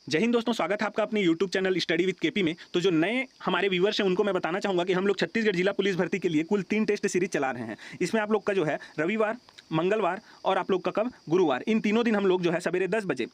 जय हिंद दोस्तों, स्वागत है आपका अपने YouTube channel study with KP में। तो जो नए हमारे व्यूवर्स हैं उनको मैं बताना चाहूँगा कि हम लोग छत्तीसगढ़ जिला पुलिस भर्ती के लिए कुल 3 टेस्ट सीरीज चला रहे हैं। इसमें आप लोग का जो है रविवार, मंगलवार और आप लोग का कब गुरुवार, इन तीनों दिन हम लोग जो है सवेरे 10 बजे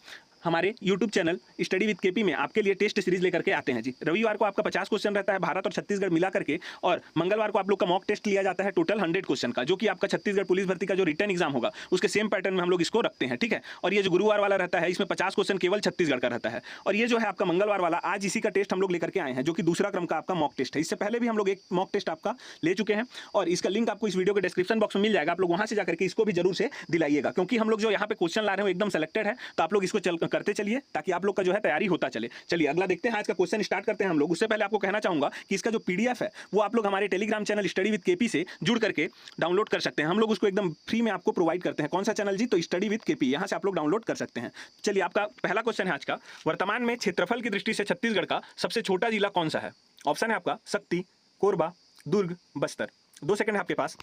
हमारे YouTube channel study with KP में आपके लिए टेस्ट सीरीज लेकर के आते हैं जी। रविवार को आपका 50 क्वेश्चन रहता है भारत और छत्तीसगढ़ मिला करके, और मंगलवार को आप लोग का मॉक टेस्ट लिया जाता है टोटल 100 क्वेश्चन का, जो कि आपका छत्तीसगढ़ पुलिस भर्ती का जो रिटर्न एग्जाम होगा उसके सेम पैटर्न में हम लोग इसको रखते हैं, ठीक है। और ये जो गुरुवार वाला रहता है इसमें 50 क्वेश्चन केवल छत्तीसगढ़ का रहता है। और ये जो है आपका मंगलवार वाला, आज इसी का टेस्ट हम लोग लेकर के आए हैं, जो कि दूसरा क्रम का आपका मॉक टेस्ट है। इससे पहले भी हम लोग एक मॉक टेस्ट आपका ले चुके हैं और इसका लिंक आपको इस वीडियो के डिस्क्रिप्शन बॉक्स में मिल जाएगा। आप लोग वहां से जाकर के इसको भी जरूर से दिलाइएगा, क्योंकि हम लोग जो यहाँ पे क्वेश्चन ला रहे हैं एकदम सेलेक्टेड है, तो आप लोग इसको करते चलिए ताकि आप लोग का जो है तैयारी होता चले। चलिए अगला देखते हैं, आज का क्वेश्चन स्टार्ट करते हैं हम लोग। उससे पहले आपको कहना चाहूंगा कि इसका जो पीडीएफ है वो आप लोग हमारे Telegram channel study with KP से जुड़ करके डाउनलोड कर सकते हैं। हम लोग उसको एकदम फ्री में आपको प्रोवाइड करते हैं। कौन सा चैनल जी? तो स्टडी विद केपी, यहाँ से आप लोग डाउनलोड कर सकते हैं। चलिए आपका पहला क्वेश्चन है आज का, वर्तमान में क्षेत्रफल की दृष्टि से छत्तीसगढ़ का सबसे छोटा जिला कौन सा है? ऑप्शन है आपका शक्ति, कोरबा, दुर्ग, बस्तर। 2 सेकंड है आपके पास।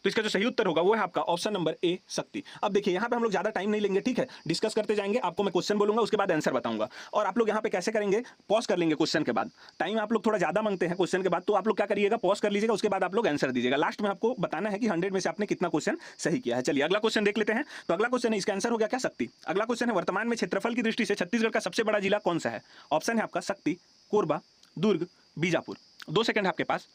तो इसका जो सही उत्तर होगा वो है आपका ऑप्शन नंबर ए, शक्ति। अब देखिए यहाँ पे हम लोग ज्यादा टाइम नहीं लेंगे, ठीक है, डिस्कस करते जाएंगे। आपको मैं क्वेश्चन बोलूंगा, उसके बाद आंसर बताऊंगा। और आप लोग यहाँ पे कैसे करेंगे, पॉज कर लेंगे क्वेश्चन के बाद। टाइम आप लोग थोड़ा ज्यादा मांगते हैं क्वेश्चन के बाद, तो आप लोग क्या करिएगा, पॉज कर लीजिएगा, उसके बाद आप लोग आंसर दीजिएगा। लास्ट में आपको बताना है कि 100 में से आपने कितना क्वेश्चन सही किया है। चलिए अगला क्वेश्चन देख लेते हैं। तो अगला क्वेश्चन है, इसका आंसर हो गया क्या? शक्ति। अगला क्वेश्चन है, वर्तमान में क्षेत्रफल की दृष्टि से छत्तीसगढ़ का सबसे बड़ा जिला कौन सा है? ऑप्शन है आपका शक्ति, कोरबा, दुर्ग, बीजापुर। 2 सेकंड है आपके पास।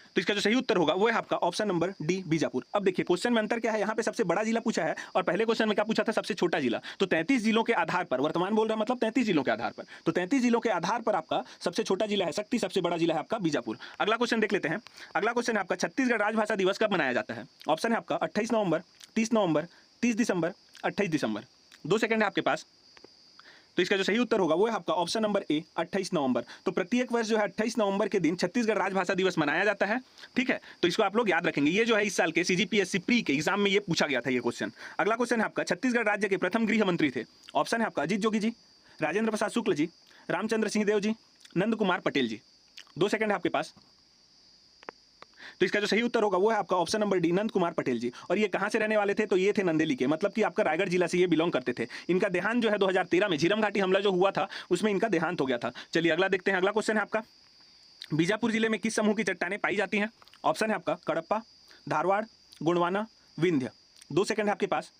तो इसका जो सही उत्तर होगा वो है आपका ऑप्शन नंबर डी, बीजापुर। अब देखिए क्वेश्चन में अंतर क्या है, यहाँ पे सबसे बड़ा जिला पूछा है और पहले क्वेश्चन में क्या पूछा था, सबसे छोटा जिला। तो 33 जिलों के आधार पर, वर्तमान बोल रहा है मतलब 33 जिलों के आधार पर, तो 33 जिलों के आधार पर आपका सबसे छोटा जिला है शक्ति, सबसे बड़ा जिला है आपका बीजापुर। अगला क्वेश्चन देख लेते हैं। अगला क्वेश्चन है आपका, छत्तीसगढ़ राजभाषा दिवस कब मनाया जाता है? ऑप्शन है आपका 28 नवंबर, 30 नवंबर, 30 दिसंबर, 28 दिसंबर। 2 सेकंड है आपके पास। तो इसका जो सही उत्तर होगा वो है आपका ऑप्शन नंबर ए, 28 नवंबर। तो प्रत्येक वर्ष जो है 28 नवंबर के दिन छत्तीसगढ़ राजभाषा दिवस मनाया जाता है, ठीक है। तो इसको आप लोग याद रखेंगे। ये जो है इस साल के सीजीपीएससी प्री के एग्जाम में ये पूछा गया था ये क्वेश्चन। अगला क्वेश्चन है आपका, छत्तीसगढ़ राज्य के प्रथम गृह मंत्री थे? ऑप्शन है आपका अजीत जोगी जी, राजेंद्र प्रसाद शुक्ल जी, रामचंद्र सिंहदेव जी, नंद कुमार पटेल जी। 2 सेकंड है आपके पास। तो इसका जो सही उत्तर होगा वो है आपका option number D, Nand Kumar Patel जी। और ये कहाँ से रहने वाले थे? तो ये थे नंदेली के, मतलब कि आपका रायगढ़ जिला से ये बिलोंग करते थे। इनका देहांत जो है 2013 में झीरम घाटी हमला जो हुआ था उसमें इनका देहांत हो गया था। चलिए अगला देखते हैं। अगला क्वेश्चन है आपका, बीजापुर जिले में किस समूह की चट्टानें पाई जाती हैं? ऑप्शन है आपका कडप्पा, धारवाड़, गोंडवाना, विंध्य। 2 सेकंड है आपके पास।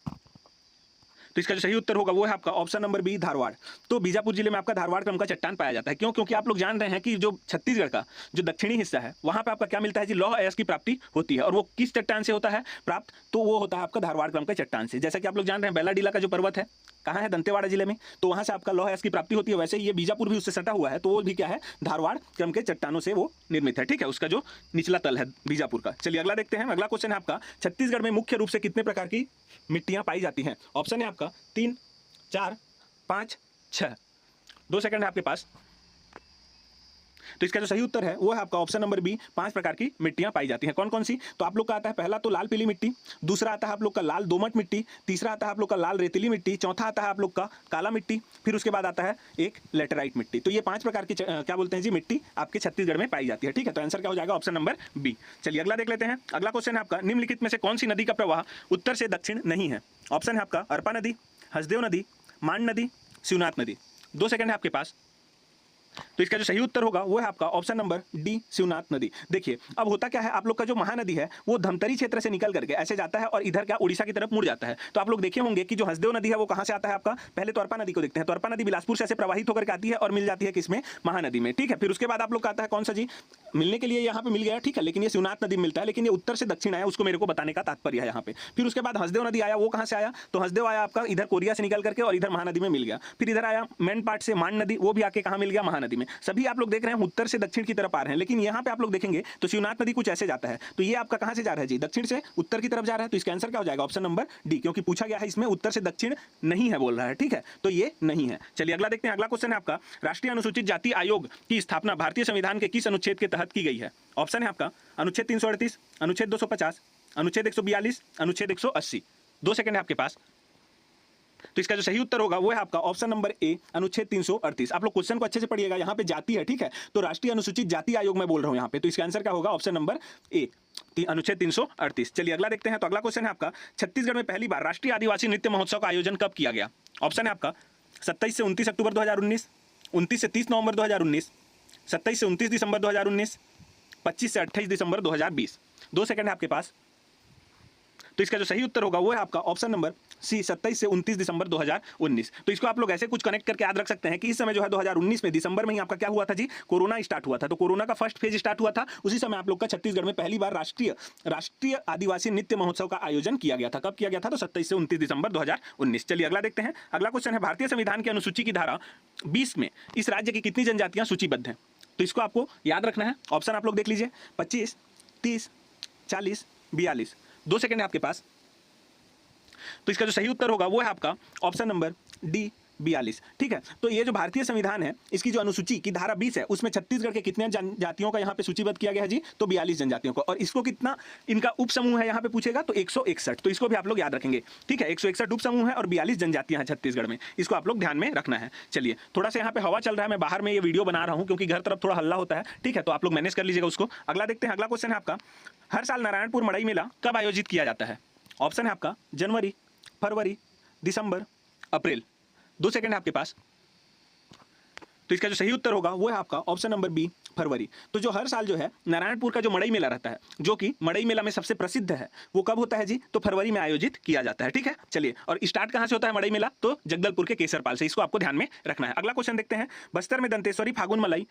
तो इसका जो सही उत्तर होगा वो है आपका ऑप्शन नंबर बी, धारवाड़। तो बीजापुर जिले में आपका धारवाड़ क्रम का चट्टान पाया जाता है। क्यों? क्योंकि आप लोग जान रहे हैं कि जो छत्तीसगढ़ का जो दक्षिणी हिस्सा है वहां पे आपका क्या मिलता है जी, लौह अयस्क की प्राप्ति होती है। और वो किस चट्टान से होता है प्राप्त? तो वो होता है आपका धारवाड़ क्रम के चट्टान से। जैसा कि आप लोग जान रहे हैं बेलाडीला का जो पर्वत है कहाँ है, दंतेवाड़ा जिले में, तो वहां से आपका लौह अयस्क की प्राप्ति होती है। वैसे ही ये बीजापुर भी उससे सटा हुआ है, तो वो भी क्या है, धारवाड़ क्रम के चट्टानों से वो निर्मित है, ठीक है। उसका जो निचला तल है बीजापुर का। चलिए अगला देखते हैं। अगला क्वेश्चन है आपका, छत्तीसगढ़ में मुख्य रूप से कितने प्रकार की मिट्टियां पाई जाती हैं? ऑप्शन है आपका 3, 4, 5, 6। 2 सेकंड है आपके पास। तो इसका जो सही उत्तर है वो है आपका ऑप्शन नंबर बी, 5 प्रकार की मिट्टियां पाई जाती हैं। कौन कौन सी? तो आप लोग का आता है पहला तो लाल पीली मिट्टी, दूसरा आता है आप लोग का लाल दोमट मिट्टी, तीसरा आता है आप लोग का लाल रेतीली मिट्टी, चौथा आता है आप लोग का काला मिट्टी, फिर उसके बाद आता है एक लेटेराइट मिट्टी। तो ये 5 प्रकार की क्या बोलते हैं जी, मिट्टी आपके छत्तीसगढ़ में पाई जाती है, ठीक है। तो आंसर क्या हो जाएगा, ऑप्शन नंबर बी। चलिए अगला देख लेते हैं। अगला क्वेश्चन है आपका, निम्नलिखित में से कौन सी नदी का प्रवाह उत्तर से दक्षिण नहीं है? ऑप्शन है आपका अरपा नदी, हसदेव नदी, मान नदी, शिवनाथ नदी। 2 सेकंड है आपके पास। तो इसका जो सही उत्तर होगा वो है आपका ऑप्शन नंबर डी, शिवनाथ नदी। देखिए अब होता क्या है, आप लोग का जो महानदी है वो धमतरी क्षेत्र से निकल करके ऐसे जाता है और इधर क्या उड़ीसा की तरफ मुड़ जाता है। तो आप लोग देखे होंगे कि जो हसदेव नदी है वो कहाँ से आता है आपका, पहले तो अरपा नदी को देखते हैं। तो अरपा नदी बिलासपुर से ऐसे प्रवाहित होकर के आती है और मिल जाती है किसमें, महानदी में, ठीक है। फिर उसके बाद आप लोग का आता है कौन सा जी, मिलने के लिए यहाँ पे मिल गया, ठीक है, लेकिन ये शिवनाथ नदी मिलता है, लेकिन ये उत्तर से दक्षिण आया, उसको मेरे को बताने का तात्पर्य है यहाँ पे। फिर उसके बाद हसदेव नदी आया, वो कहाँ से आया, तो हसदेव आया आपका इधर कोरिया से निकल करके और इधर महानदी में मिल गया। फिर इधर आया मेन पार्ट से मान नदी, वो भी आके कहाँ मिल गया, महानदी में। सभी आप लोग देख रहे हैं उत्तर से दक्षिण की तरफ आ रहे हैं, लेकिन यहाँ पे आप लोग देखेंगे तो शिवनाथ नदी कुछ ऐसे जाता है। तो ये आपका कहाँ से जा रहा है जी, दक्षिण से उत्तर की तरफ जा रहा है। तो इसका आंसर क्या हो जाएगा, ऑप्शन नंबर डी, क्योंकि पूछा गया है इसमें उत्तर से दक्षिण नहीं है बोल रहा है, ठीक है, तो ये नहीं है। चलिए अगला देखते हैं। अगला क्वेश्चन है आपका, राष्ट्रीय अनुसूचित जाति आयोग की स्थापना भारतीय संविधान के किस अनुच्छेद के तहत की गई है? ऑप्शन है आपका अनुच्छेद 338, अनुच्छेद 250, अनुच्छेद 142, अनुच्छेद 180। 2 सेकंड है आपके पास। तो इसका जो सही उत्तर होगा वो है आपका ऑप्शन नंबर ए, अनुच्छेद 338। आप लोग क्वेश्चन को अच्छे से पढ़िएगा, यहाँ पे जाति है, ठीक है, तो राष्ट्रीय अनुसूचित जाति आयोग मैं बोल रहा हूँ यहाँ पे। तो इसका आंसर क्या होगा, ऑप्शन नंबर ए, अनुच्छेद 338। चलिए अगला देखते हैं। तो अगला क्वेश्चन है आपका, छत्तीसगढ़ में पहली बार राष्ट्रीय आदिवासी नृत्य महोत्सव का आयोजन कब किया गया? ऑप्शन है आपका 27 से 29 अक्टूबर 2019, 29 से 30 नवंबर 2019, 27 से 29 दिसंबर 2019, 25 से 28 दिसंबर 2020। 2 सेकंड है आपके पास। तो इसका जो सही उत्तर होगा वो है आपका ऑप्शन नंबर सी, 27 से 29 दिसंबर 2019। तो इसको आप लोग ऐसे कुछ कनेक्ट करके याद रख सकते हैं कि इस समय जो है 2019 में दिसंबर में ही आपका क्या हुआ था जी, कोरोना स्टार्ट हुआ था। तो कोरोना का फर्स्ट फेज स्टार्ट हुआ था, उसी समय आप लोग का छत्तीसगढ़ में पहली बार राष्ट्रीय आदिवासी नृत्य महोत्सव का आयोजन किया गया था। कब किया गया था? तो 27 से 29 दिसंबर 2019। चलिए अगला देखते हैं। अगला क्वेश्चन है, भारतीय संविधान की अनुसूची की धारा 20 में इस राज्य की कितनी जनजातियां सूचीबद्ध हैं? तो इसको आपको याद रखना है। ऑप्शन आप लोग देख लीजिए, 25, 30, 40, 42। 2 सेकंड है आपके पास। तो इसका जो सही उत्तर होगा वो है आपका ऑप्शन नंबर डी, 42। ठीक है, तो ये जो भारतीय संविधान है इसकी जो अनुसूची की धारा 20 है उसमें छत्तीसगढ़ के कितने जनजातियों का यहाँ पे सूचीबद्ध किया गया है जी? तो 42 जनजातियों को। और इसको कितना इनका उप समूह है यहाँ पे पूछेगा तो 161। तो इसको भी आप लोग याद रखेंगे। ठीक है, 161 उप समूह है और 42 जनजातियां हैं छत्तीसगढ़ में। इसको आप लोग ध्यान में रखना है। चलिए, थोड़ा सा यहाँ पे हवा चल रहा है, मैं बाहर में ये वीडियो बना रहा हूँ क्योंकि घर तरफ थोड़ा हल्ला होता है। ठीक है, तो आप लोग मैनेज कर लीजिएगा उसको। अगला देखते हैं। अगला क्वेश्चन है आपका, हर साल नारायणपुर मड़ई मेला कब आयोजित किया जाता है? ऑप्शन है आपका जनवरी, फरवरी, दिसंबर, अप्रैल। 2 सेकंड है आपके पास। तो इसका जो सही उत्तर होगा वो है आपका ऑप्शन नंबर बी, फरवरी। तो जो हर साल जो है नारायणपुर का जो मड़ई मेला रहता है, जो कि मड़ई मेला में सबसे प्रसिद्ध है, वो कब होता है जी? तो फरवरी में आयोजित किया जाता है। ठीक है, चलिए, और स्टार्ट कहाँ से होता है मड़ई मेला? तो जगदलपुर के केसरपाल से। इसको आपको ध्यान में रखना है। अगला क्वेश्चन देखते हैं, बस्तर में दंतेश्वरी फागुन मलई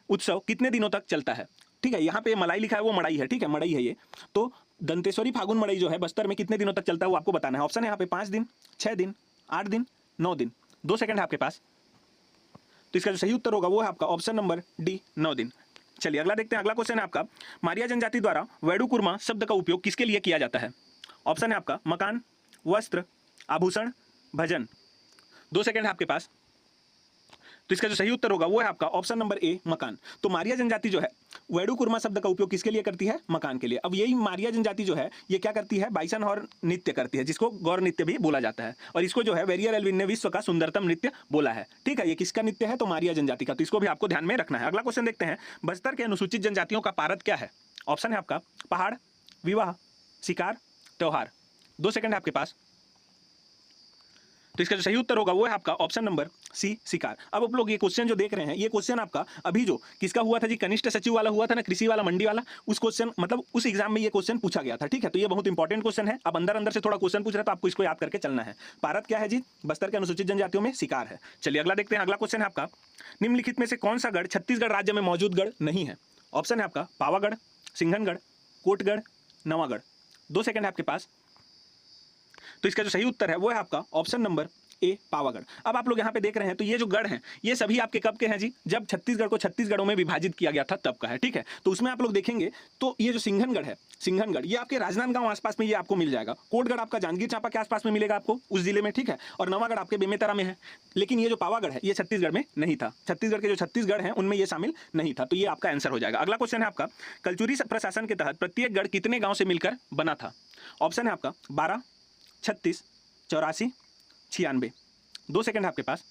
उत्सव कितने दिनों तक चलता है? ठीक है, यहाँ पे मलाई लिखा है, वो मड़ई है। ठीक है, मड़ई है ये। तो दंतेश्वरी फागुन मड़ई जो है बस्तर में कितने दिनों तक चलता है वो आपको बताना है। ऑप्शन है यहाँ पे 5 दिन, 6 दिन, 8 दिन, 9 दिन। 2 सेकंड है आपके पास। तो इसका जो सही उत्तर होगा वो है आपका ऑप्शन नंबर डी, 9 दिन। चलिए अगला देखते हैं। अगला क्वेश्चन है आपका, मारिया जनजाति द्वारा वेडू कुर्मा शब्द का उपयोग किसके लिए किया जाता है? ऑप्शन है आपका मकान, वस्त्र, आभूषण, भजन। 2 सेकंड है आपके पास। तो इसका जो सही उत्तर होगा वो है आपका ऑप्शन नंबर ए, मकान। तो मारिया जनजाति जो है वेडू कुर्मा शब्द का उपयोग किसके लिए करती है? मकान के लिए। अब यही मारिया जनजाति जो है ये क्या करती है? बाइसन हॉर्न नृत्य करती है, जिसको गौर नृत्य भी बोला जाता है। और इसको जो है वेरियर एल्विन ने विश्व का सुंदरतम नृत्य बोला है। ठीक है, ये किसका नृत्य है? तो मारिया जनजाति का। तो इसको भी आपको ध्यान में रखना है। अगला क्वेश्चन देखते हैं, बस्तर के अनुसूचित जनजातियों का पारद क्या है? ऑप्शन है आपका पहाड़, विवाह, शिकार, त्योहार। 2 सेकंड है आपके पास। तो इसका जो सही उत्तर होगा वो है आपका ऑप्शन नंबर सी, शिकार। अब आप लोग ये क्वेश्चन जो देख रहे हैं, ये क्वेश्चन आपका अभी जो किसका हुआ था जी? कनिष्ठ सचिव वाला हुआ था ना, कृषि वाला, मंडी वाला। उस क्वेश्चन मतलब उस एग्जाम में ये क्वेश्चन पूछा गया था। ठीक है, तो ये बहुत इंपॉर्टेंट क्वेश्चन है। अब अंदर अंदर से थोड़ा क्वेश्चन पूछ रहा है तो आपको इसको याद करके चलना है। भारत क्या है जी? बस्तर के अनुसूचित जनजातियों में शिकार है। चलिए अगला देखते हैं। अगला क्वेश्चन है आपका, निम्नलिखित में से कौन सा गढ़ छत्तीसगढ़ राज्य में मौजूद गढ़ नहीं है? ऑप्शन है आपका पावागढ़, सिंघनगढ़, कोटगढ़, नवागढ़। 2 सेकंड है आपके पास। तो इसका जो सही उत्तर है वो है आपका ऑप्शन नंबर ए, पावागढ़। अब आप लोग यहाँ पे देख रहे हैं तो ये जो गढ़ हैं ये सभी आपके कब के हैं जी? जब छत्तीसगढ़ को छत्तीसगढ़ों में विभाजित किया गया था तब का है। ठीक है, तो उसमें आप लोग देखेंगे तो ये जो सिंघनगढ़ है, सिंघनगढ़ ये आपके राजनांदगांव आसपास में ये आपको मिल जाएगा। कोटगढ़ आपका जांजगीर चांपा के आसपास में मिलेगा आपको, उस जिले में। ठीक है, और नवागढ़ आपके बेमेतरा में है। लेकिन ये जो पावागढ़ है ये छत्तीसगढ़ में नहीं था। छत्तीसगढ़ के जो छत्तीसगढ़ हैं उनमें ये शामिल नहीं था। तो ये आपका आंसर हो जाएगा। अगला क्वेश्चन है आपका, कलचुरी प्रशासन के तहत प्रत्येक गढ़ कितने गाँव से मिलकर बना था? ऑप्शन है आपका 12, 36, 84, 96। 2 सेकंड है आपके पास।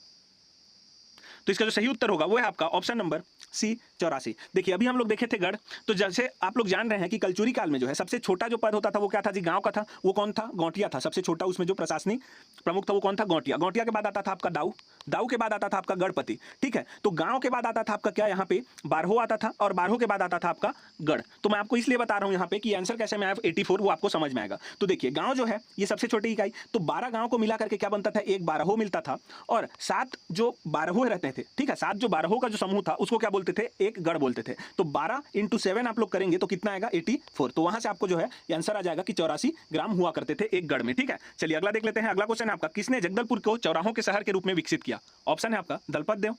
तो इसका जो सही उत्तर होगा वो है आपका ऑप्शन नंबर सी, 84। देखिए अभी हम लोग देखे थे गढ़, तो जैसे आप लोग जान रहे हैं कि कलचुरी काल में जो है सबसे छोटा जो पद होता था वो क्या था जी? गांव का था। वो कौन था? गौटिया था। सबसे छोटा उसमें जो प्रशासनिक प्रमुख था वो कौन था? गौटिया। गौटिया के बाद आता था आपका दाऊ, दाऊ के बाद आता था आपका गढ़पति। ठीक है, तो गांव के बाद आता था आपका क्या? यहाँ पे बारहो आता था, और बारहो के बाद आता था आपका गढ़। तो मैं आपको इसलिए बता रहा हूँ यहाँ पे कि आंसर कैसे में आया 84, वो आपको समझ में आएगा। तो देखिए गाँव जो है ये सबसे छोटी इकाई, तो 12 गाँव को मिला करके क्या बनता था? एक बारहो मिलता था। और 7 जो बारहो रहते थे, ठीक है, 7 जो बारहो का जो समूह था उसको क्या बोलते थे? एक गढ़ बोलते थे। तो 12 × 7 आप लोग करेंगे तो कितना आएगा? 84। तो वहां से आपको जो है आंसर आ जाएगा कि 84 ग्राम हुआ करते थे एक गढ़ में। ठीक है, चलिए अगला देख लेते हैं। अगला क्वेश्चन है आपका, किसने जगदलपुर को चौराहों के शहर के रूप में विकसित किया? ऑप्शन है आपका दलपत देव,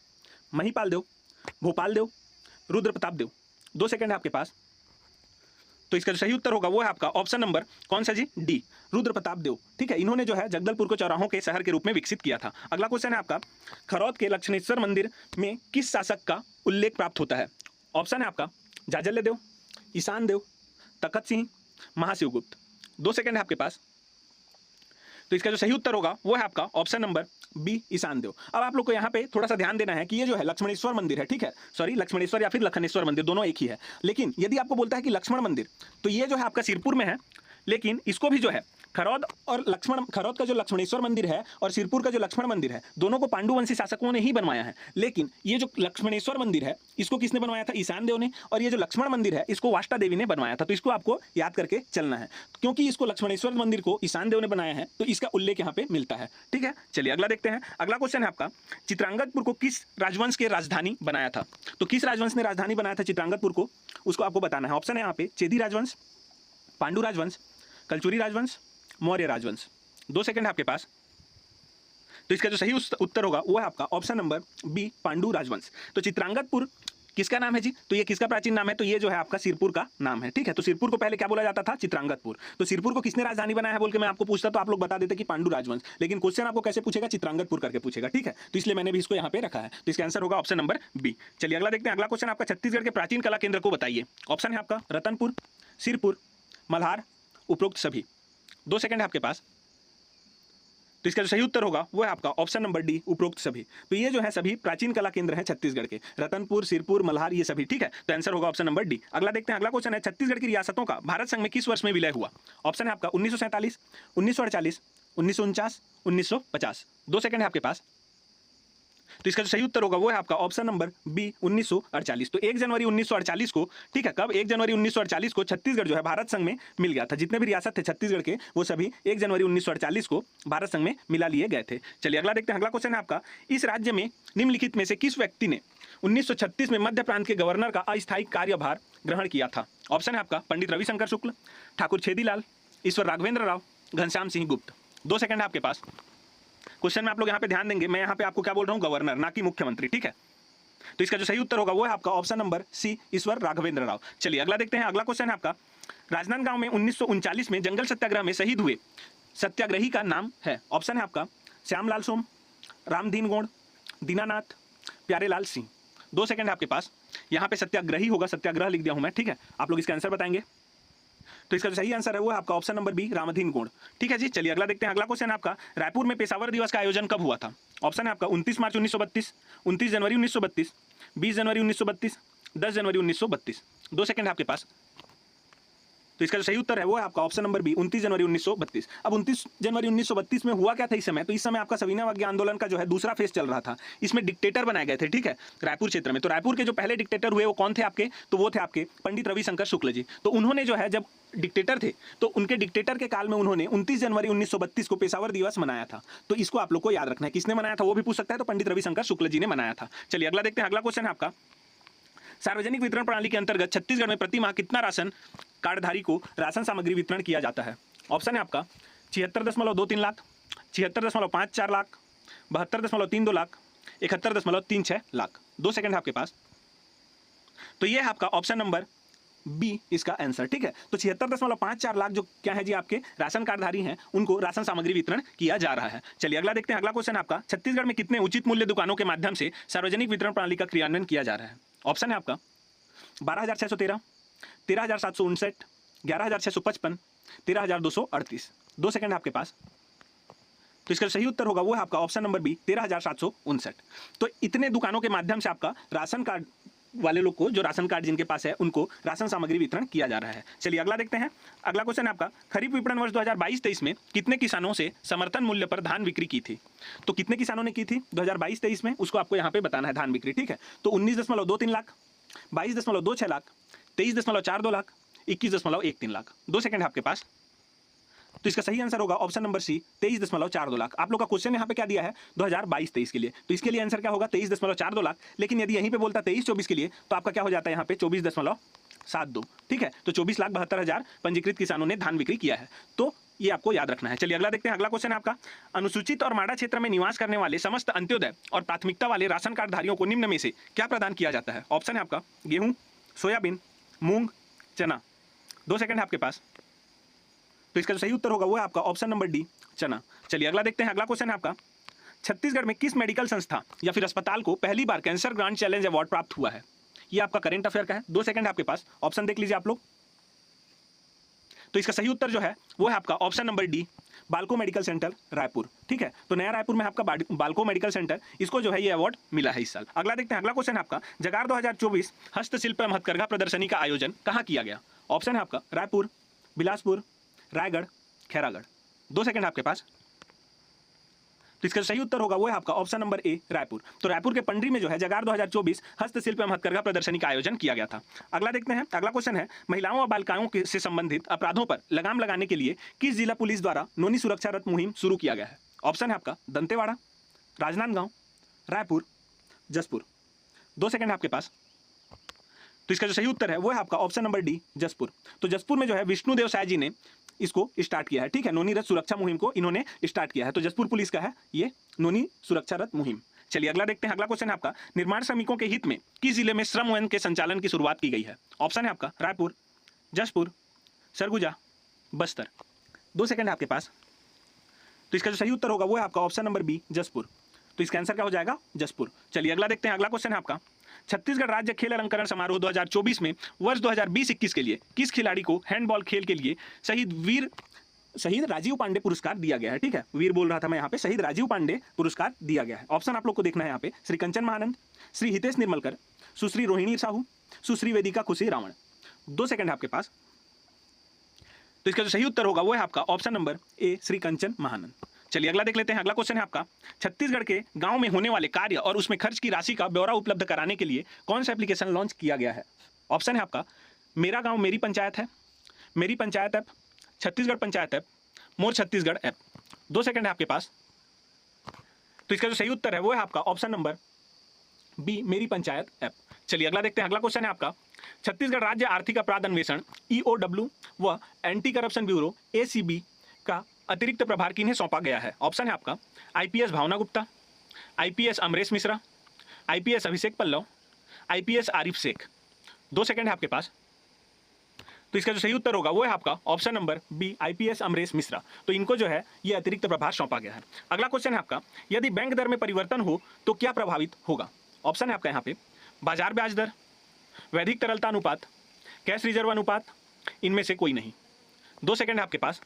महिपाल देव, भोपाल देव, रुद्र प्रताप देव। 2 सेकंड है आपके पास। तो इसका जो सही उत्तर होगा वो है आपका ऑप्शन नंबर कौन सा जी? डी, रुद्र प्रताप देव। ठीक है, इन्होंने जो है जगदलपुर को चौराहों के शहर के रूप में विकसित किया था। अगला क्वेश्चन है आपका, खरौद के लक्ष्मणेश्वर मंदिर में किस शासक का उल्लेख प्राप्त होता है? ऑप्शन है आपका जाजल्य देव, ईशान देव, तखत सिंह, महाशिवगुप्त। 2 सेकंड है आपके पास। तो इसका जो सही उत्तर होगा वो है आपका ऑप्शन नंबर बी, ईशान देव। अब आप लोग को यहाँ पे थोड़ा सा ध्यान देना है कि ये जो है लक्ष्मणेश्वर मंदिर है, ठीक है, सॉरी लक्ष्मणेश्वर या फिर लखनेश्वर मंदिर दोनों एक ही है। लेकिन यदि आपको बोलता है कि लक्ष्मण मंदिर, तो ये जो है आपका सिरपुर में है, लेकिन इसको भी जो है खरौद का जो लक्ष्मणेश्वर मंदिर है और सिरपुर का जो लक्ष्मण मंदिर है, दोनों को पांडुवंशी शासकों ने ही बनवाया है। लेकिन ये जो लक्ष्मणेश्वर मंदिर है इसको किसने बनवाया था? ईशान देव ने। और ये जो लक्ष्मण मंदिर है इसको वाष्टा देवी ने बनवाया था। तो इसको आपको याद करके चलना है, क्योंकि इसको लक्ष्मणेश्वर मंदिर को ईशान देव ने बनाया है तो इसका उल्लेख यहाँ पे मिलता है। ठीक है, चलिए अगला देखते हैं। अगला क्वेश्चन है आपका, चित्रांगदपुर को किस राजवंश के राजधानी बनाया था? तो किस राजवंश ने राजधानी बनाया था चित्रांगदपुर को, उसको आपको बताना है। ऑप्शन है यहाँ पे चेदी राजवंश, पांडु राजवंश, कलचुरी राजवंश, मौर्य राजवंश। 2 सेकंड है आपके पास। तो इसका जो सही उत्तर होगा वो है आपका ऑप्शन नंबर बी, पांडु राजवंश। तो चित्रांगदपुर किसका नाम है जी? तो ये किसका प्राचीन नाम है? तो ये जो है आपका सिरपुर का नाम है। ठीक है, तो सिरपुर को पहले क्या बोला जाता था? चित्रांगदपुर। तो सिरपुर को किसने राजधानी बनाया है बोल के मैं आपको पूछता तो आप लोग बता देते कि पांडु राजवंश, लेकिन क्वेश्चन आपको कैसे पूछेगा? चित्रांगदपुर करके पूछेगा। ठीक है, तो इसलिए मैंने भी इसको यहाँ पे रखा है। तो इसका आंसर होगा ऑप्शन नंबर बी। चलिए अगला देखते हैं। अगला क्वेश्चन आपका, छत्तीसगढ़ के प्राचीन कला केंद्र को बताइए। ऑप्शन है आपका रतनपुर, सिरपुर, मल्हार, उपरोक्त सभी। 2 सेकंड है आपके पास। तो इसका जो सही उत्तर होगा वो है आपका ऑप्शन नंबर डी, उपरोक्त सभी। तो ये जो है सभी प्राचीन कला केंद्र हैं छत्तीसगढ़ के, रतनपुर, सिरपुर, मल्हार, ये सभी। ठीक है, तो आंसर होगा ऑप्शन नंबर डी। अगला देखते हैं। अगला क्वेश्चन है, छत्तीसगढ़ की रियासतों का भारत संघ में किस वर्ष में विलय हुआ? ऑप्शन है आपका 1947, 1948, 1949, 1950। 2 सेकंड है आपके पास। तो इसका जो सही उत्तर होगा वो है आपका ऑप्शन नंबर बी, 1948। तो 1 जनवरी 1948 को, ठीक है, कब? 1 जनवरी 1948 को छत्तीसगढ़ जो है भारत संघ में मिल गया था। जितने भी रियासत थे छत्तीसगढ़ के वो सभी 1 जनवरी 1948 को भारत संघ में मिला लिए गए थे। चलिए अगला देखते हैं। अगला क्वेश्चन है आपका, इस राज्य में निम्नलिखित में से किस व्यक्ति ने 1936 में मध्य प्रांत के गवर्नर का अस्थायी कार्यभार ग्रहण किया था? ऑप्शन है आपका पंडित रविशंकर शुक्ल, ठाकुर छेदीलाल, ईश्वर राघवेंद्र राव, घनश्याम सिंह गुप्त। 2 सेकंड है आपके पास। क्वेश्चन में आप लोग यहाँ पे ध्यान देंगे, मैं यहाँ पे आपको क्या बोल रहा हूँ? गवर्नर, ना कि मुख्यमंत्री। ठीक है, तो इसका जो सही उत्तर होगा वो है आपका ऑप्शन नंबर सी, ईश्वर राघवेंद्र राव। चलिए अगला देखते हैं। अगला क्वेश्चन है आपका, राजनांदगांव में 1939 में जंगल सत्याग्रह में शहीद हुए सत्याग्रही का नाम है। ऑप्शन है आपका श्यामलाल सोम, रामदीन गोंड, दीनानाथ, प्यारेलाल सिंह। 2 सेकंड है आपके पास। यहाँ पे सत्याग्रही होगा, सत्याग्रह लिख दिया हूँ मैं। ठीक है, आप लोग इसका आंसर बताएंगे। तो इसका जो सही आंसर है वो है आपका option number B, Ramdin Gond. ठीक है जी, चलिए अगला देखते हैं। अगला क्वेश्चन है आपका, रायपुर में पेशावर दिवस का आयोजन कब हुआ था? ऑप्शन है आपका 29 मार्च 1932, 29 जनवरी 1932, 20 जनवरी 1932, 10 जनवरी 1932। 2 सेकंड है आपके पास। तो इसका जो सही उत्तर है वो है आपका ऑप्शन नंबर बी, 29 जनवरी 1932। अब 29 जनवरी 1932 में हुआ क्या था इस समय? तो इस समय आपका सविनय अवज्ञा आंदोलन का जो है दूसरा फेज चल रहा था। इसमें डिक्टेटर बनाए गए थे। ठीक है, रायपुर क्षेत्र में। तो रायपुर के जो पहले डिक्टेटर हुए वो कौन थे आपके? तो वो थे आपके पंडित रविशंकर शुक्ल जी। तो उन्होंने जो है जब डिक्टेटर थे तो उनके डिक्टेटर के काल में उन्होंने 29 जनवरी 1932 को पेशावर दिवस मनाया था। तो इसको आप लोग को याद रखना है। किसने मनाया था वो भी पूछ सकता है, तो पंडित रविशंकर शुक्ल जी ने मनाया था। चलिए अगला देखते हैं। अगला क्वेश्चन है आपका, सार्वजनिक वितरण प्रणाली के अंतर्गत छत्तीसगढ़ में प्रति माह कितना राशन कार्डधारी को राशन सामग्री वितरण किया जाता है? ऑप्शन है आपका 76.23 लाख, 76.54 लाख, 72.32 लाख, 71.36 लाख। 2 सेकंड है आपके पास। तो ये है आपका ऑप्शन नंबर बी, इसका आंसर। ठीक है, तो 76.54 लाख जो क्या है जी आपके राशन कार्डधारी हैं उनको राशन सामग्री वितरण किया जा रहा है। चलिए अगला देखते हैं। अगला क्वेश्चन आपका, छत्तीसगढ़ में कितने उचित मूल्य दुकानों के माध्यम से सार्वजनिक वितरण प्रणाली का क्रियान्वयन किया जा रहा है? ऑप्शन है आपका 12,613, 13,759, 11,655, 13,238। 2 सेकंड है आपके पास। तो इसका सही उत्तर होगा वो है आपका ऑप्शन नंबर बी, 13,759। तो इतने दुकानों के माध्यम से आपका राशन कार्ड वाले लोग को, जो राशन कार्ड जिनके पास है, उनको राशन सामग्री वितरण किया जा रहा है। चलिए अगला देखते हैं। अगला क्वेश्चन है आपका, खरीफ विपणन वर्ष 2022-23 में कितने किसानों से समर्थन मूल्य पर धान बिक्री की थी? तो कितने किसानों ने की थी 2022-23 में, उसको आपको यहाँ पे बताना है धान बिक्री। ठीक है, तो 19.23 लाख, 22.26 लाख, 23.42 लाख, 21.13 लाख। 2 सेकंड है आपके पास। तो इसका सही आंसर होगा ऑप्शन नंबर सी, 23.42 लाख। आप लोग का क्वेश्चन यहाँ पे क्या दिया है 2022-23 के लिए, तो इसके लिए आंसर क्या होगा 23.42 लाख। लेकिन यदि यहीं पे बोलता 23-24 के लिए तो आपका क्या हो जाता है यहाँ पे 24.72। ठीक है, तो 24,72,000 पंजीकृत किसानों ने धान बिक्री किया है। तो ये आपको याद रखना है। चलिए अगला देखते हैं। अगला क्वेश्चन है आपका, अनुसूचित और माडा क्षेत्र में निवास करने वाले समस्त अंत्योदय और प्राथमिकता वाले राशन कार्डधारियों को निम्न में से क्या प्रदान किया जाता है? ऑप्शन है आपका गेहूं, सोयाबीन, मूंग, चना। 2 सेकंड है आपके पास। तो इसका जो सही उत्तर होगा वो है आपका ऑप्शन नंबर डी, चना। चलिए अगला देखते हैं। अगला क्वेश्चन है आपका, छत्तीसगढ़ में किस मेडिकल संस्था या फिर अस्पताल को पहली बार कैंसर ग्रांड चैलेंज अवार्ड प्राप्त हुआ है? ये आपका करंट अफेयर का है। 2 सेकंड है आपके पास, ऑप्शन देख लीजिए आप लोग। तो इसका सही उत्तर जो है वो है आपका ऑप्शन नंबर डी, बालको मेडिकल सेंटर रायपुर। ठीक है, तो नया रायपुर में आपका बालको मेडिकल सेंटर, इसको जो है ये अवार्ड मिला है इस साल। अगला देखते हैं। अगला क्वेश्चन है आपका, जगार 2024 हस्तशिल्प एवं हथकरघा प्रदर्शनी का आयोजन कहाँ किया गया? ऑप्शन है आपका रायपुर, बिलासपुर, रायगढ़, खैरागढ़। 2 सेकंड आपके पास। तो इसका सही उत्तर होगा वो है आपका ऑप्शन नंबर ए, रायपुर। तो रायपुर के पंडरी में जो है जगार 2024 हस्तशिल्प एवं हथकरघा प्रदर्शनी का आयोजन किया गया था। अगला देखते हैं, अगला क्वेश्चन है, महिलाओं और बालिकाओं से संबंधित अपराधों पर लगाम लगाने के लिए किस जिला पुलिस द्वारा नोनी सुरक्षा रथ मुहिम शुरू किया गया है? ऑप्शन है आपका दंतेवाड़ा, राजनांदगांव, रायपुर, जसपुर। 2 सेकंड आपके पास। तो इसका जो सही उत्तर है वो है आपका ऑप्शन नंबर डी, जसपुर। तो जसपुर में जो है विष्णुदेव साय जी ने इसको स्टार्ट किया है, ठीक है, नोनी रथ सुरक्षा मुहिम को इन्होंने स्टार्ट किया है। तो जसपुर पुलिस का है ये नोनी सुरक्षा रथ मुहिम। चलिए अगला देखते हैं, अगला क्वेश्चन है आपका, निर्माण श्रमिकों के हित में किस जिले में श्रम वन के संचालन की शुरुआत की गई है? ऑप्शन है आपका रायपुर, जसपुर, सरगुजा, बस्तर। 2 सेकंड आपके पास। तो इसका जो सही उत्तर होगा वो है आपका ऑप्शन नंबर बी, जसपुर। तो इसका आंसर क्या हो जाएगा? जसपुर। चलिए अगला देखते हैं, अगला क्वेश्चन है आपका, छत्तीसगढ़ राज्य खेल अलंकरण समारोह 2024 में वर्ष 2020-21 के लिए किस खिलाड़ी को हैंडबॉल खेल के लिए शहीद राजीव पांडे पुरस्कार दिया गया है? ठीक है, वीर बोल रहा था मैं यहाँ पे, शहीद राजीव पांडे पुरस्कार दिया गया है। ऑप्शन आप लोग को देखना है यहाँ पे, श्री कंचन महानंद, श्री हितेश निर्मलकर, सुश्री रोहिणी साहू, सुश्री वेदिका खुशी रावण। 2 सेकंड आपके पास। तो इसका जो सही उत्तर होगा वो है आपका ऑप्शन नंबर ए, श्री कंचन महानंद। चलिए अगला देख लेते हैं, अगला क्वेश्चन है आपका, छत्तीसगढ़ के गांव में होने वाले कार्य और उसमें खर्च की राशि का ब्यौरा उपलब्ध कराने के लिए कौन सा एप्लीकेशन लॉन्च किया गया है? ऑप्शन है आपका मेरा गांव मेरी पंचायत है, मेरी पंचायत ऐप, छत्तीसगढ़ पंचायत ऐप, मोर छत्तीसगढ़ ऐप। 2 सेकंड है आपके पास। तो इसका जो सही उत्तर है वो है आपका ऑप्शन नंबर बी, मेरी पंचायत ऐप। चलिए अगला देखते हैं, अगला क्वेश्चन है आपका, छत्तीसगढ़ राज्य आर्थिक अपराध अन्वेषण EOW व एंटी करप्शन ब्यूरो ACB का अतिरिक्त प्रभार किन्हें सौंपा गया है? ऑप्शन है आपका IPS भावना Gupta, IPS Amresh Mishra, IPS Abhishek Pallav, IPS Arif Sheikh. 2 second है आपके पास। तो इसका जो सही उत्तर होगा वो है आपका option number B, IPS Amresh Mishra. तो इनको जो है ये अतिरिक्त प्रभार सौंपा गया है। अगला क्वेश्चन है आपका, यदि बैंक दर में परिवर्तन हो तो क्या प्रभावित होगा? ऑप्शन है आपका यहाँ पे बाजार ब्याज दर, वैधिक तरलता अनुपात, कैश रिजर्व अनुपात, इनमें से कोई नहीं। 2 सेकंड है आपके पास।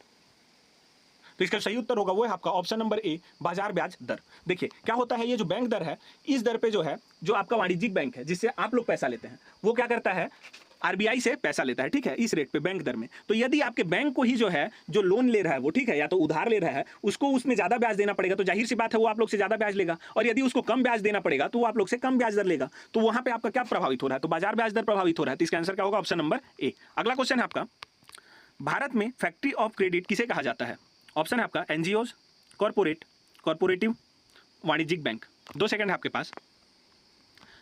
तो इसका सही उत्तर होगा वो है आपका ऑप्शन नंबर ए, बाजार ब्याज दर। देखिए क्या होता है, ये जो बैंक दर है, इस दर पे जो है जो आपका वाणिज्यिक बैंक है जिससे आप लोग पैसा लेते हैं, वो क्या करता है, RBI से पैसा लेता है, ठीक है, इस रेट पे बैंक दर में। तो यदि आपके बैंक को ही जो है जो लोन ले रहा है वो, ठीक है, या तो उधार ले रहा है, उसको उसमें ज़्यादा ब्याज देना पड़ेगा, तो जाहिर सी बात है वो आप लोग से ज़्यादा ब्याज लेगा। और यदि उसको कम ब्याज देना पड़ेगा तो वो आप लोग से कम ब्याज दर लेगा। तो वहाँ पे आपका क्या प्रभावित हो रहा है? तो बाजार ब्याज दर प्रभावित हो रहा है। तो इसका आंसर क्या होगा? Option number A. अगला क्वेश्चन है आपका, भारत में फैक्ट्री ऑफ क्रेडिट किसे कहा जाता है? ऑप्शन है आपका NGOs, कॉर्पोरेट, कॉर्पोरेटिव, वाणिज्यिक बैंक। 2 सेकंड है आपके पास।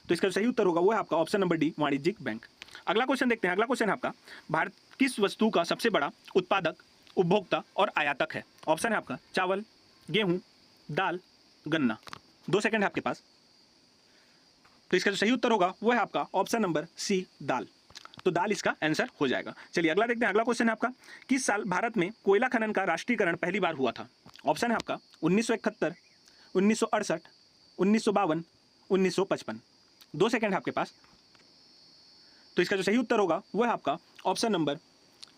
तो इसका सही उत्तर होगा वो है आपका ऑप्शन नंबर डी, वाणिज्यिक बैंक। अगला क्वेश्चन देखते हैं, अगला क्वेश्चन है आपका, भारत किस वस्तु का सबसे बड़ा उत्पादक, उपभोक्ता और आयातक है? ऑप्शन है आपका चावल, गेहूं, दाल, गन्ना। 2 सेकंड है आपके पास। तो इसका जो सही उत्तर होगा वो है आपका ऑप्शन नंबर सी, दाल। तो दाल इसका आंसर हो जाएगा। चलिए अगला देखते हैं, अगला क्वेश्चन है आपका, किस साल भारत में कोयला खनन का राष्ट्रीयकरण पहली बार हुआ था? ऑप्शन है आपका 1971, 1968, 1952, 1955। 2 सेकंड है आपके पास। तो इसका जो सही उत्तर होगा वो है आपका ऑप्शन नंबर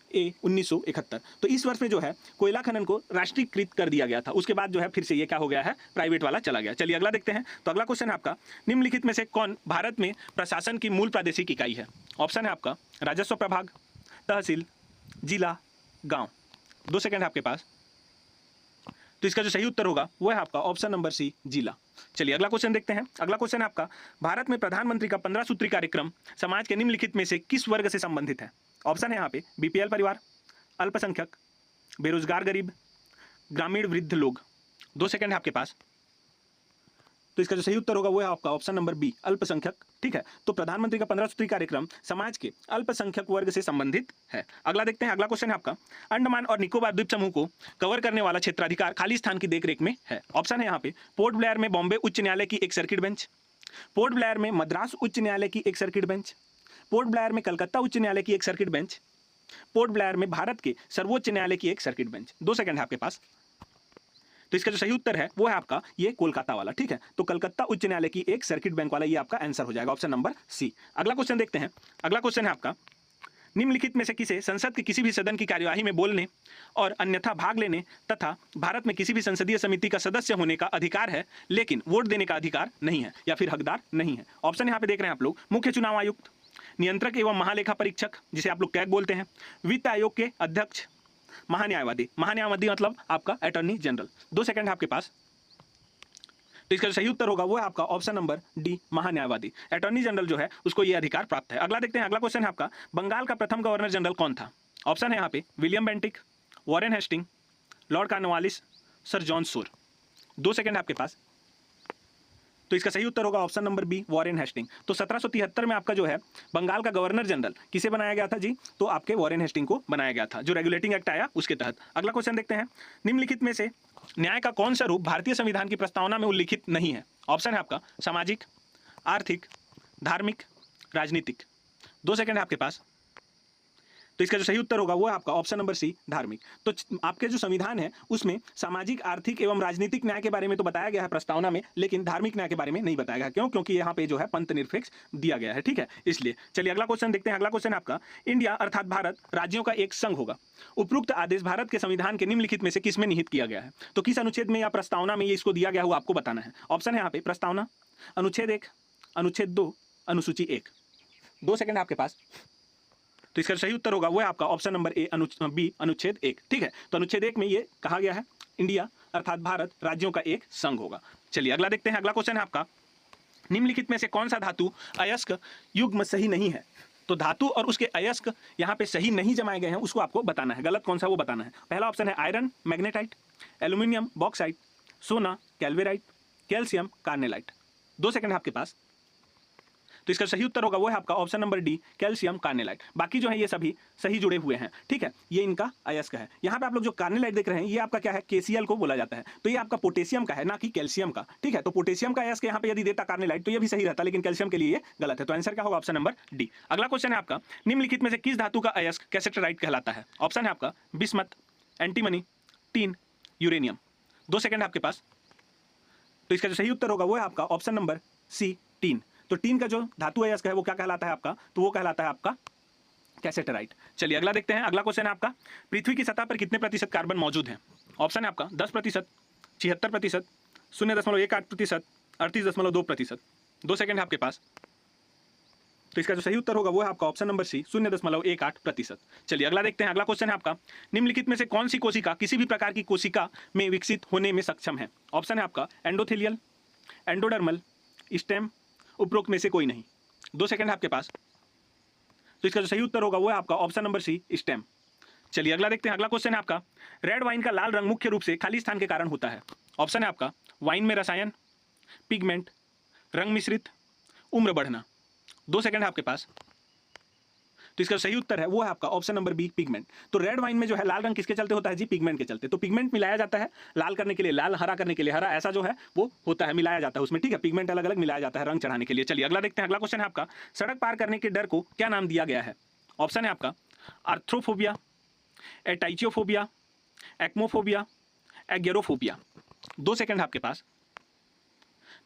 ए, 1971। तो इस वर्ष में जो है कोयला खनन को राष्ट्रीयकृत कर दिया गया था। उसके बाद जो है फिर से ये क्या हो गया है, प्राइवेट वाला चला गया। चलिए अगला देखते हैं। तो अगला क्वेश्चन है आपका, निम्नलिखित में से कौन भारत में प्रशासन की मूल प्रादेशिक इकाई है? ऑप्शन है आपका राजस्व प्रभाग, तहसील, जिला, गाँव। 2 सेकंड है आपके पास। तो इसका जो सही उत्तर होगा वो है आपका ऑप्शन नंबर सी, जिला। चलिए अगला क्वेश्चन देखते हैं। अगला क्वेश्चन है आपका, भारत में प्रधानमंत्री का 15 सूत्री कार्यक्रम समाज के निम्नलिखित में से किस वर्ग से संबंधित है? ऑप्शन है यहाँ पे BPL परिवार, अल्पसंख्यक, बेरोजगार गरीब, ग्रामीण वृद्ध लोग। 2 सेकंड है आपके पास। तो इसका जो सही उत्तर होगा वो है आपका ऑप्शन नंबर बी, अल्पसंख्यक। ठीक है, तो प्रधानमंत्री का 15 सूत्री कार्यक्रम समाज के अल्पसंख्यक वर्ग से संबंधित है। अगला देखते हैं, अगला क्वेश्चन है आपका, अंडमान और निकोबार द्वीप समूह को कवर करने वाला क्षेत्राधिकार खाली स्थान की देखरेख में है। ऑप्शन है यहाँ पे पोर्ट ब्लेयर में बॉम्बे उच्च न्यायालय की एक सर्किट बेंच, पोर्ट ब्लेयर में मद्रास उच्च न्यायालय की एक सर्किट बेंच, पोर्ट ब्लेयर में कलकत्ता उच्च न्यायालय की एक सर्किट बेंच, पोर्ट ब्लेयर में भारत के सर्वोच्च न्यायालय की एक सर्किट बेंच। 2 सेकंड है आपके पास। तो इसका जो सही उत्तर है वो है आपका ये कोलकाता वाला। ठीक है, तो कलकत्ता उच्च न्यायालय की एक सर्किट बेंच वाला ये आपका आंसर हो जाएगा, ऑप्शन नंबर सी। अगला क्वेश्चन देखते हैं। अगला क्वेश्चन है आपका, निम्नलिखित में से किसे संसद के किसी भी सदन की कार्यवाही में बोलने और अन्यथा भाग लेने तथा भारत में किसी भी संसदीय समिति का सदस्य होने का अधिकार है लेकिन वोट देने का अधिकार नहीं है या फिर हकदार नहीं है? ऑप्शन यहाँ पे देख रहे हैं आप लोग, मुख्य चुनाव आयुक्त, नियंत्रक एवं महालेखा परीक्षक जिसे आप लोग कैग बोलते हैं, वित्त आयोग के अध्यक्ष, महान्यायवादी, महान्यायवादी मतलब आपका अटॉर्नी जनरल। 2 सेकंड है आपके पास। तो इसका जो सही उत्तर होगा वो है आपका ऑप्शन नंबर डी, महान्यायवादी। अटॉर्नी जनरल जो है उसको ये अधिकार प्राप्त है। अगला देखते हैं, अगला क्वेश्चन है आपका, बंगाल का प्रथम गवर्नर जनरल कौन था? ऑप्शन है यहाँ पे William Bentinck, Warren Hastings, lord Cornwallis, sir John Shore. 2 second आपके पास। तो इसका सही उत्तर होगा option number B, Warren Hastings. तो 1773 में आपका जो है बंगाल का गवर्नर जनरल किसे बनाया गया था जी? तो आपके वॉरेन हेस्टिंग को बनाया गया था, जो रेगुलेटिंग एक्ट आया उसके तहत। अगला क्वेश्चन देखते हैं, निम्नलिखित में से न्याय का कौन सा रूप भारतीय संविधान की प्रस्तावना में उल्लिखित नहीं है? ऑप्शन है आपका सामाजिक, आर्थिक, धार्मिक, राजनीतिक। 2 सेकंड है आपके पास। तो इसका जो सही उत्तर होगा वो है आपका ऑप्शन नंबर सी, धार्मिक। तो आपके जो संविधान है उसमें सामाजिक, आर्थिक एवं राजनीतिक न्याय के बारे में तो बताया गया है प्रस्तावना में, लेकिन धार्मिक न्याय के बारे में नहीं बताया गया। क्यों? क्योंकि यहाँ पे जो है पंथ निरपेक्ष दिया गया है, ठीक है, इसलिए। चलिए अगला क्वेश्चन देखते हैं। अगला क्वेश्चन आपका, इंडिया अर्थात भारत राज्यों का एक संघ होगा। उपरोक्त आदेश भारत के संविधान के निम्नलिखित में से किसमें निहित किया गया है? तो किस अनुच्छेद में या प्रस्तावना में ये इसको दिया गया हुआ आपको बताना है। ऑप्शन है यहाँ पे प्रस्तावना, अनुच्छेद 1, अनुच्छेद 2, अनुसूची 1। 2 सेकंड आपके पास। तो इसका सही उत्तर होगा वो है आपका ऑप्शन नंबर ए, बी, अनुच्छेद 1, ठीक है। तो अनुच्छेद 1 में ये कहा गया है इंडिया अर्थात भारत राज्यों का एक संघ होगा। चलिए अगला देखते हैं। अगला क्वेश्चन है आपका, निम्नलिखित में से कौन सा धातु अयस्क युग्म सही नहीं है? तो धातु और उसके अयस्क यहाँ पे सही नहीं जमाए गए हैं, उसको आपको बताना है, गलत कौन सा वो बताना है। पहला ऑप्शन है आयरन, मैग्नेटाइट, एल्यूमिनियम, बॉक्साइट, सोना, कैल्वेराइट, कैल्शियम, कार्नेलाइट। 2 सेकंड है आपके पास। तो इसका सही उत्तर होगा वो है आपका option number D, calcium carnallite. बाकी जो है ये सभी सही जुड़े हुए हैं, ठीक है, ये इनका अयस्क है। यहाँ पे आप लोग जो कार्नेलाइट देख रहे हैं ये आपका क्या है, केसीएल को बोला जाता है। तो ये आपका पोटेशियम का है, ना कि कैल्शियम का, ठीक है। तो पोटेशियम का अयस्क यहाँ पे यदि देता कार्नेलाइट तो ये भी सही रहता, लेकिन कैल्शियम के लिए ये गलत है। तो आंसर क्या होगा? Option number D. अगला क्वेश्चन है आपका, निम्नलिखित में से किस धातु का अयस्क कैसेटराइट कहलाता है? ऑप्शन है आपका bismuth, antimony, tin, uranium. 2 second आपके पास। तो इसका जो सही उत्तर होगा वो है आपका ऑप्शन नंबर सी, टीन। तो टीन का जो धातु अयस्क है वो क्या कहलाता है आपका? तो वो कहलाता है आपका कैसेटराइट। चलिए अगला देखते हैं। अगला क्वेश्चन है आपका, पृथ्वी की सतह पर कितने प्रतिशत कार्बन मौजूद है? ऑप्शन है आपका 10%, 76%, 0.18%, 38.2%। 2 सेकंड है आपके पास। तो इसका जो सही उत्तर होगा वो है आपका ऑप्शन नंबर सी, 0.18%। चलिए अगला देखते हैं। अगला क्वेश्चन है आपका, निम्नलिखित में से कौन सी कोशिका किसी भी प्रकार की कोशिका में विकसित होने में सक्षम है? ऑप्शन है आपका एंडोथेलियल, एंडोडर्मल, स्टेम, उपरोक्त में से कोई नहीं। 2 सेकंड है आपके पास। तो इसका जो सही उत्तर होगा वो है आपका ऑप्शन नंबर सी, स्टेम। चलिए अगला देखते हैं। अगला क्वेश्चन है आपका, रेड वाइन का लाल रंग मुख्य रूप से खाली स्थान के कारण होता है। ऑप्शन है आपका वाइन में रसायन, पिगमेंट, रंग मिश्रित, उम्र बढ़ना। 2 सेकंड है आपके पास। तो इसका सही उत्तर है वो है आपका ऑप्शन नंबर बी, पिगमेंट। तो रेड वाइन में जो है लाल रंग किसके चलते होता है जी? पिगमेंट के चलते। तो पिगमेंट मिलाया जाता है लाल करने के लिए लाल, हरा करने के लिए हरा, ऐसा जो है वो होता है, मिलाया जाता है उसमें, ठीक है। पिगमेंट अलग अलग मिलाया जाता है रंग चढ़ाने के लिए। चलिए अगला देखते हैं। अगला क्वेश्चन है आपका, सड़क पार करने के डर को क्या नाम दिया गया है? ऑप्शन है आपका आर्थ्रोफोबिया, एटाइचियोफोबिया, एक्मोफोबिया, एगेरोफोबिया। 2 सेकंड है आपके पास।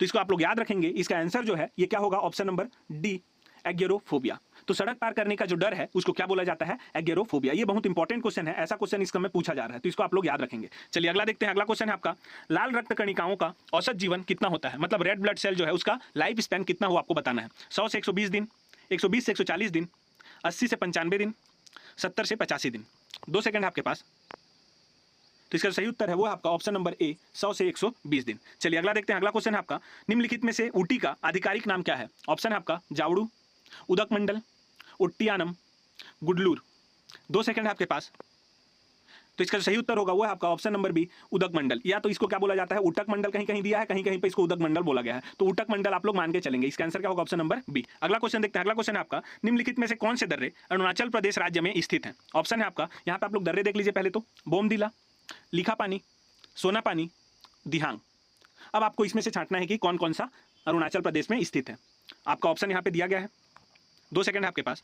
तो इसको आप लोग याद रखेंगे, इसका आंसर जो है ये क्या होगा? Option number D, agoraphobia. तो सड़क पार करने का जो डर है उसको क्या बोला जाता है? एगेरोफोबिया। ये बहुत इंपॉर्टेंट क्वेश्चन है, ऐसा क्वेश्चन इसका में पूछा जा रहा है, तो इसको आप लोग याद रखेंगे। चलिए अगला देखते हैं। अगला क्वेश्चन है आपका, लाल रक्त कणिकाओं का औसत जीवन कितना होता है? मतलब रेड ब्लड सेल जो है उसका लाइफ स्पैन कितना हो आपको बताना है। 100 से 120 दिन, 120 से 140 दिन, 80 से 95 दिन, 70 से 85 दिन। 2 सेकंड है आपके पास। तो इसका सही उत्तर है वो आपका ऑप्शन नंबर ए, 100 से 120 दिन। चलिए अगला देखते हैं। अगला क्वेश्चन है आपका, निम्नलिखित में से ऊटी का आधिकारिक नाम क्या है? ऑप्शन है आपका जावड़ू, उदकमंडल, उट्टियानम, गुडलूर। 2 सेकंड है आपके पास। तो इसका सही उत्तर होगा वो है आपका ऑप्शन नंबर बी, उदक मंडल। या तो इसको क्या बोला जाता है? उटक मंडल कहीं कहीं दिया है, कहीं कहीं पे इसको उदक मंडल बोला गया है। तो उटक मंडल आप लोग मान के चलेंगे। इसका आंसर क्या होगा? Option number B. अगला क्वेश्चन देखते हैं। अगला क्वेश्चन है आपका, निम्नलिखित में से कौन से दर्रे अरुणाचल प्रदेश राज्य में स्थित हैं? ऑप्शन है आपका, यहाँ पे आप लोग दर्रे देख लीजिए पहले तो, बोमदिला, लिखा पानी, सोना पानी, दिहांग। अब आपको इसमें से छांटना है कि कौन कौन सा अरुणाचल प्रदेश में स्थित है। आपका ऑप्शन यहाँ पे दिया गया है, 2 सेकंड है आपके पास।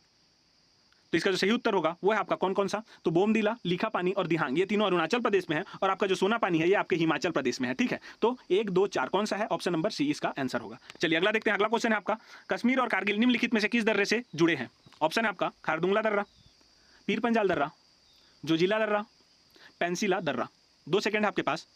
तो इसका जो सही उत्तर होगा वो है आपका कौन कौन सा? तो बोमदिला, लिखा पानी और दिहांग, ये तीनों अरुणाचल प्रदेश में है, और आपका जो सोना पानी है ये आपके हिमाचल प्रदेश में है, ठीक है। तो 1, 2, 4 कौन सा है? ऑप्शन नंबर सी इसका आंसर होगा। चलिए अगला देखते हैं। अगला क्वेश्चन है आपका, कश्मीर और कारगिल निम्नलिखित में से किस दर्रे से जुड़े हैं? ऑप्शन है आपका खारदुंगला दर्रा, पीरपंजाल दर्रा, जोजिला दर्रा, पेंसिला दर्रा। 2 सेकंड है आपके पास।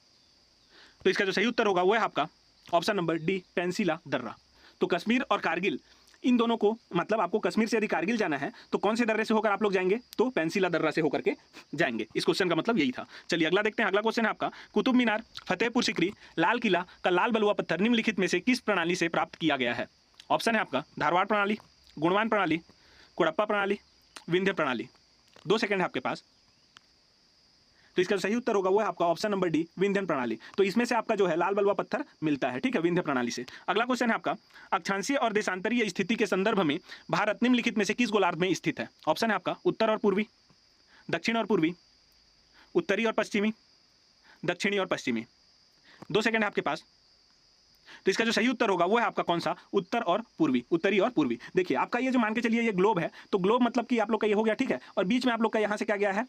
तो इसका जो सही उत्तर होगा वो है आपका ऑप्शन नंबर डी, पेंसिला दर्रा। तो कश्मीर और कारगिल इन दोनों को मतलब आपको कश्मीर से यदि कारगिल जाना है तो कौन से दर्रे से होकर आप लोग जाएंगे, तो पेंसिला दर्रा से होकर के जाएंगे। इस क्वेश्चन का मतलब यही था। चलिए अगला देखते हैं। अगला क्वेश्चन है आपका, कुतुब मीनार, फतेहपुर सीकरी, लाल किला का लाल बलुआ पत्थर निम्नलिखित में से किस प्रणाली से प्राप्त किया गया है? ऑप्शन है आपका धारवाड़ प्रणाली, गुणवान प्रणाली, कुड़प्पा प्रणाली, विंध्य प्रणाली। 2 सेकंड है आपके पास। तो इसका सही उत्तर होगा वो है आपका ऑप्शन नंबर डी, विंध्यन प्रणाली। तो इसमें से आपका जो है लाल बलुआ पत्थर मिलता है, ठीक है, विंध्य प्रणाली से। अगला क्वेश्चन है आपका, अक्षांशीय और देशांतरीय स्थिति के संदर्भ में भारत निम्नलिखित में से किस गोलार्ध में स्थित है? ऑप्शन है आपका उत्तर और पूर्वी, दक्षिण और पूर्वी, उत्तरी और पश्चिमी, दक्षिणी और पश्चिमी। 2 सेकंड है आपके पास। तो इसका जो सही उत्तर होगा वो है आपका कौन सा, उत्तर और पूर्वी, उत्तरी और पूर्वी। देखिए आपका ये जो मान के चलिए ये ग्लोब है, तो ग्लोब मतलब कि आप लोग का ये हो गया, ठीक है, और बीच में आप लोग का यहाँ से क्या गया है,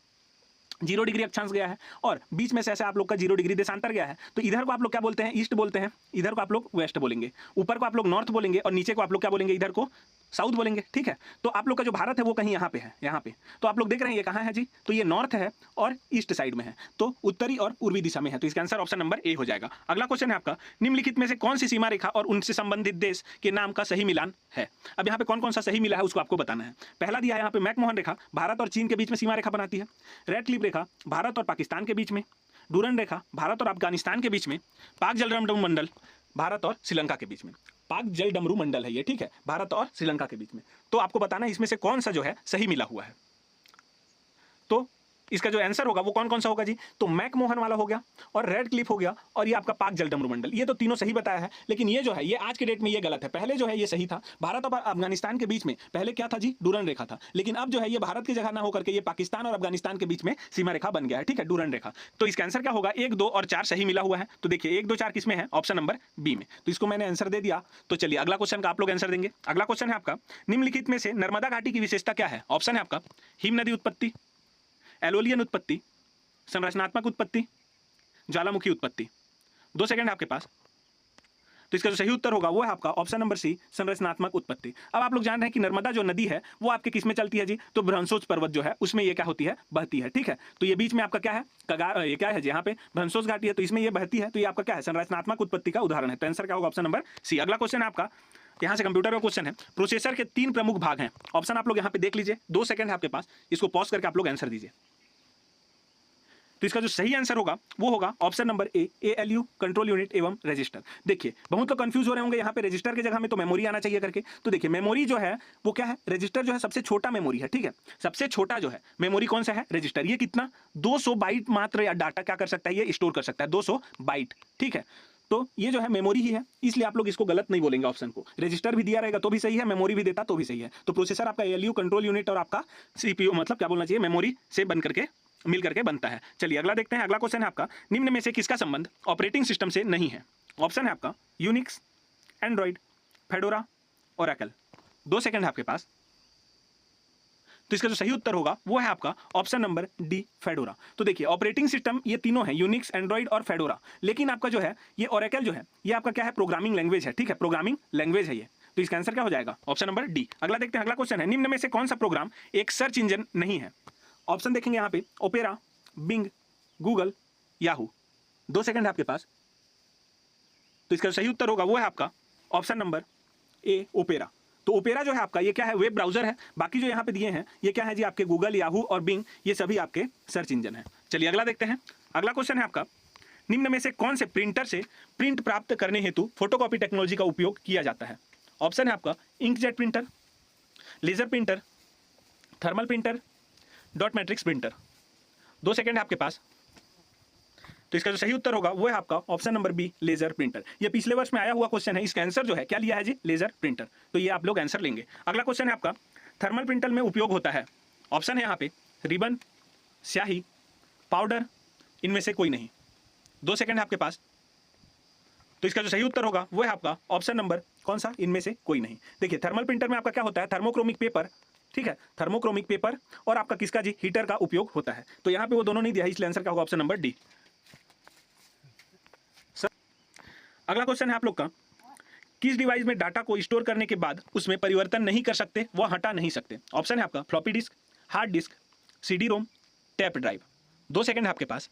0 डिग्री अक्षांश गया है, और बीच में से ऐसे आप लोग का 0 डिग्री देशांतर गया है। तो इधर को आप लोग क्या बोलते हैं, ईस्ट बोलते हैं, इधर को आप लोग वेस्ट बोलेंगे, ऊपर को आप लोग नॉर्थ बोलेंगे, और नीचे को आप लोग क्या बोलेंगे, इधर को साउथ बोलेंगे, ठीक है। तो आप लोग का जो भारत है वो कहीं यहाँ पे है, यहाँ पे। तो आप लोग देख रहे हैं ये कहाँ है जी, तो ये नॉर्थ है और ईस्ट साइड में है, तो उत्तरी और पूर्वी दिशा में है। तो इसका आंसर ऑप्शन नंबर ए हो जाएगा। अगला क्वेश्चन है आपका, निम्नलिखित में से कौन सी सीमा रेखा और उनसे संबंधित देश के नाम का सही मिलान है? अब यहाँ पे कौन कौन सा सही मिला है उसको आपको बताना है। पहला दिया है यहाँ पे मैकमोहन रेखा, भारत और चीन के बीच में सीमा रेखा बनाती है। रेड क्लिफ रेखा, भारत और पाकिस्तान के बीच में। डूरन रेखा, भारत और अफगानिस्तान के बीच में। पाक जलडमरू मंडल, भारत और श्रीलंका के बीच में। पाक जलडमरू मंडल है ये, ठीक है, भारत और श्रीलंका के बीच में। तो आपको बताना है इसमें से कौन सा जो है सही मिला हुआ है। तो इसका जो आंसर होगा वो कौन कौन सा होगा जी, तो मैकमोहन वाला हो गया, और रेड क्लिफ हो गया, और ये आपका पाक जलडमरू मंडल। ये तो तीनों सही बताया है, लेकिन ये जो है ये आज के डेट में ये गलत है। पहले जो है ये सही था, भारत और अफगानिस्तान के बीच में पहले क्या था जी, डूरन रेखा था, लेकिन अब जो है ये भारत की जगह ना होकर के ये पाकिस्तान और अफगानिस्तान के बीच में सीमा रेखा बन गया है, ठीक है, डूरन रेखा। तो इसका आंसर क्या होगा, 1, 2 और 4 सही मिला हुआ है। तो देखिए 1, 2, 4 किसमें है, ऑप्शन नंबर बी में। तो इसको मैंने आंसर दे दिया। तो चलिए अगला क्वेश्चन का आप लोग आंसर देंगे। अगला क्वेश्चन है आपका, निम्नलिखित में से नर्मदा घाटी की विशेषता क्या है? ऑप्शन है आपका हिम नदी उत्पत्ति, एलोलियन उत्पत्ति, संरचनात्मक उत्पत्ति, ज्वालामुखी उत्पत्ति। 2 सेकंड आपके पास। तो इसका जो सही उत्तर होगा वो है आपका ऑप्शन नंबर सी, संरचनात्मक उत्पत्ति। अब आप लोग जान रहे हैं कि नर्मदा जो नदी है वो आपके किस में चलती है जी, तो ब्रह्मसोच पर्वत जो है उसमें ये क्या होती है, बहती है, ठीक है। तो ये बीच में आपका क्या है, कगार, ये क्या है जी, यहाँ पे ब्रह्मसोच घाटी है, तो इसमें ये बहती है, तो ये आपका क्या है, संरचनात्मक उत्पत्ति का उदाहरण है। तो आंसर क्या होगा, ऑप्शन नंबर सी। अगला क्वेश्चन है आपका, यहाँ से कंप्यूटर का क्वेश्चन है, प्रोसेसर के 3 प्रमुख भाग हैं। ऑप्शन आप लोग यहाँ पे देख लीजिए, 2 सेकंड है आपके पास, इसको पॉज करके आप लोग आंसर दीजिए। तो इसका जो सही आंसर होगा वो होगा option number A, ALU, control unit एवं रजिस्टर। देखिए बहुत लोग कंफ्यूज हो रहे होंगे यहाँ पे रजिस्टर की जगह में तो मेमोरी आना चाहिए करके। तो देखिए मेमोरी जो है वो क्या है, रजिस्टर जो है सबसे छोटा मेमोरी है, ठीक है, सबसे छोटा जो है मेमोरी कौन सा है, रजिस्टर। ये कितना 200 बाइट मात्र या डाटा क्या कर सकता है, ये स्टोर कर सकता है, 200 बाइट, ठीक है। तो ये जो है मेमोरी ही है, इसलिए आप लोग इसको गलत नहीं बोलेंगे ऑप्शन को। रजिस्टर भी दिया रहेगा तो भी सही है, मेमोरी भी देता तो भी सही है। तो प्रोसेसर आपका एएलयू, कंट्रोल यूनिट और आपका सीपीयू मतलब क्या बोलना चाहिए, मेमोरी से बन करके मिल करके बनता है। चलिए अगला देखते हैं। अगला क्वेश्चन है आपका, निम्न में से किसका संबंध ऑपरेटिंग सिस्टम से नहीं है? ऑप्शन है आपका Unix, Android, fedora, Oracle. 2 second है आपके पास। तो इसका जो सही उत्तर होगा वो है आपका ऑप्शन नंबर डी, फेडोरा। तो देखिए ऑपरेटिंग सिस्टम ये तीनों है, यूनिक्स, एंड्रॉइड और फेडोरा, लेकिन आपका जो है ये ओरेकल जो है ये आपका क्या है, प्रोग्रामिंग लैंग्वेज है, ठीक है, प्रोग्रामिंग लैंग्वेज है ये। तो इसका आंसर क्या हो जाएगा, ऑप्शन नंबर डी। अगला देखते हैं। अगला क्वेश्चन है, निम्न में से कौन सा प्रोग्राम एक सर्च इंजन नहीं है? ऑप्शन देखेंगे यहाँ पे, Opera, Bing, Google, Yahoo. 2 second है आपके पास। तो इसका सही उत्तर होगा वो है आपका ऑप्शन नंबर ए, ओपेरा। तो ओपेरा जो है आपका ये क्या है, वेब ब्राउजर है। बाकी जो यहाँ पे दिए हैं ये क्या है जी, आपके गूगल, याहू और बिंग, ये सभी आपके सर्च इंजन है। चलिए अगला देखते हैं। अगला क्वेश्चन है आपका, निम्न में से कौन से प्रिंटर से प्रिंट प्राप्त करने हेतु फोटोकॉपी टेक्नोलॉजी का उपयोग किया जाता है? ऑप्शन है आपका inkjet printer, laser printer, thermal printer, dot matrix printer. 2 second है आपके पास। तो इसका जो सही उत्तर होगा वो है आपका option number B, laser printer. ये पिछले वर्ष में आया हुआ क्वेश्चन है, इसका आंसर जो है क्या लिया है जी, लेजर प्रिंटर। तो ये आप लोग आंसर लेंगे। अगला क्वेश्चन है आपका, थर्मल प्रिंटर में उपयोग होता है। ऑप्शन है यहाँ पे रिबन, स्याही, पाउडर, इनमें से कोई नहीं। 2 सेकंड है आपके पास। तो इसका जो सही उत्तर होगा वो है आपका ऑप्शन नंबर कौन सा, इनमें से कोई नहीं। देखिए थर्मल प्रिंटर में आपका क्या होता है, थर्मोक्रोमिक पेपर, ठीक है, थर्मोक्रोमिक पेपर और आपका किसका जी, हीटर का उपयोग होता है। तो यहाँ पे वो दोनों नहीं दिया है, इसलिए आंसर क्या होगा ऑप्शन नंबर डी। अगला क्वेश्चन है आप लोग का, किस डिवाइस में डाटा को स्टोर करने के बाद उसमें परिवर्तन नहीं कर सकते, वह हटा नहीं सकते? ऑप्शन है आपका floppy disk, hard disk, CD ROM, tap drive. 2 second है आपके पास।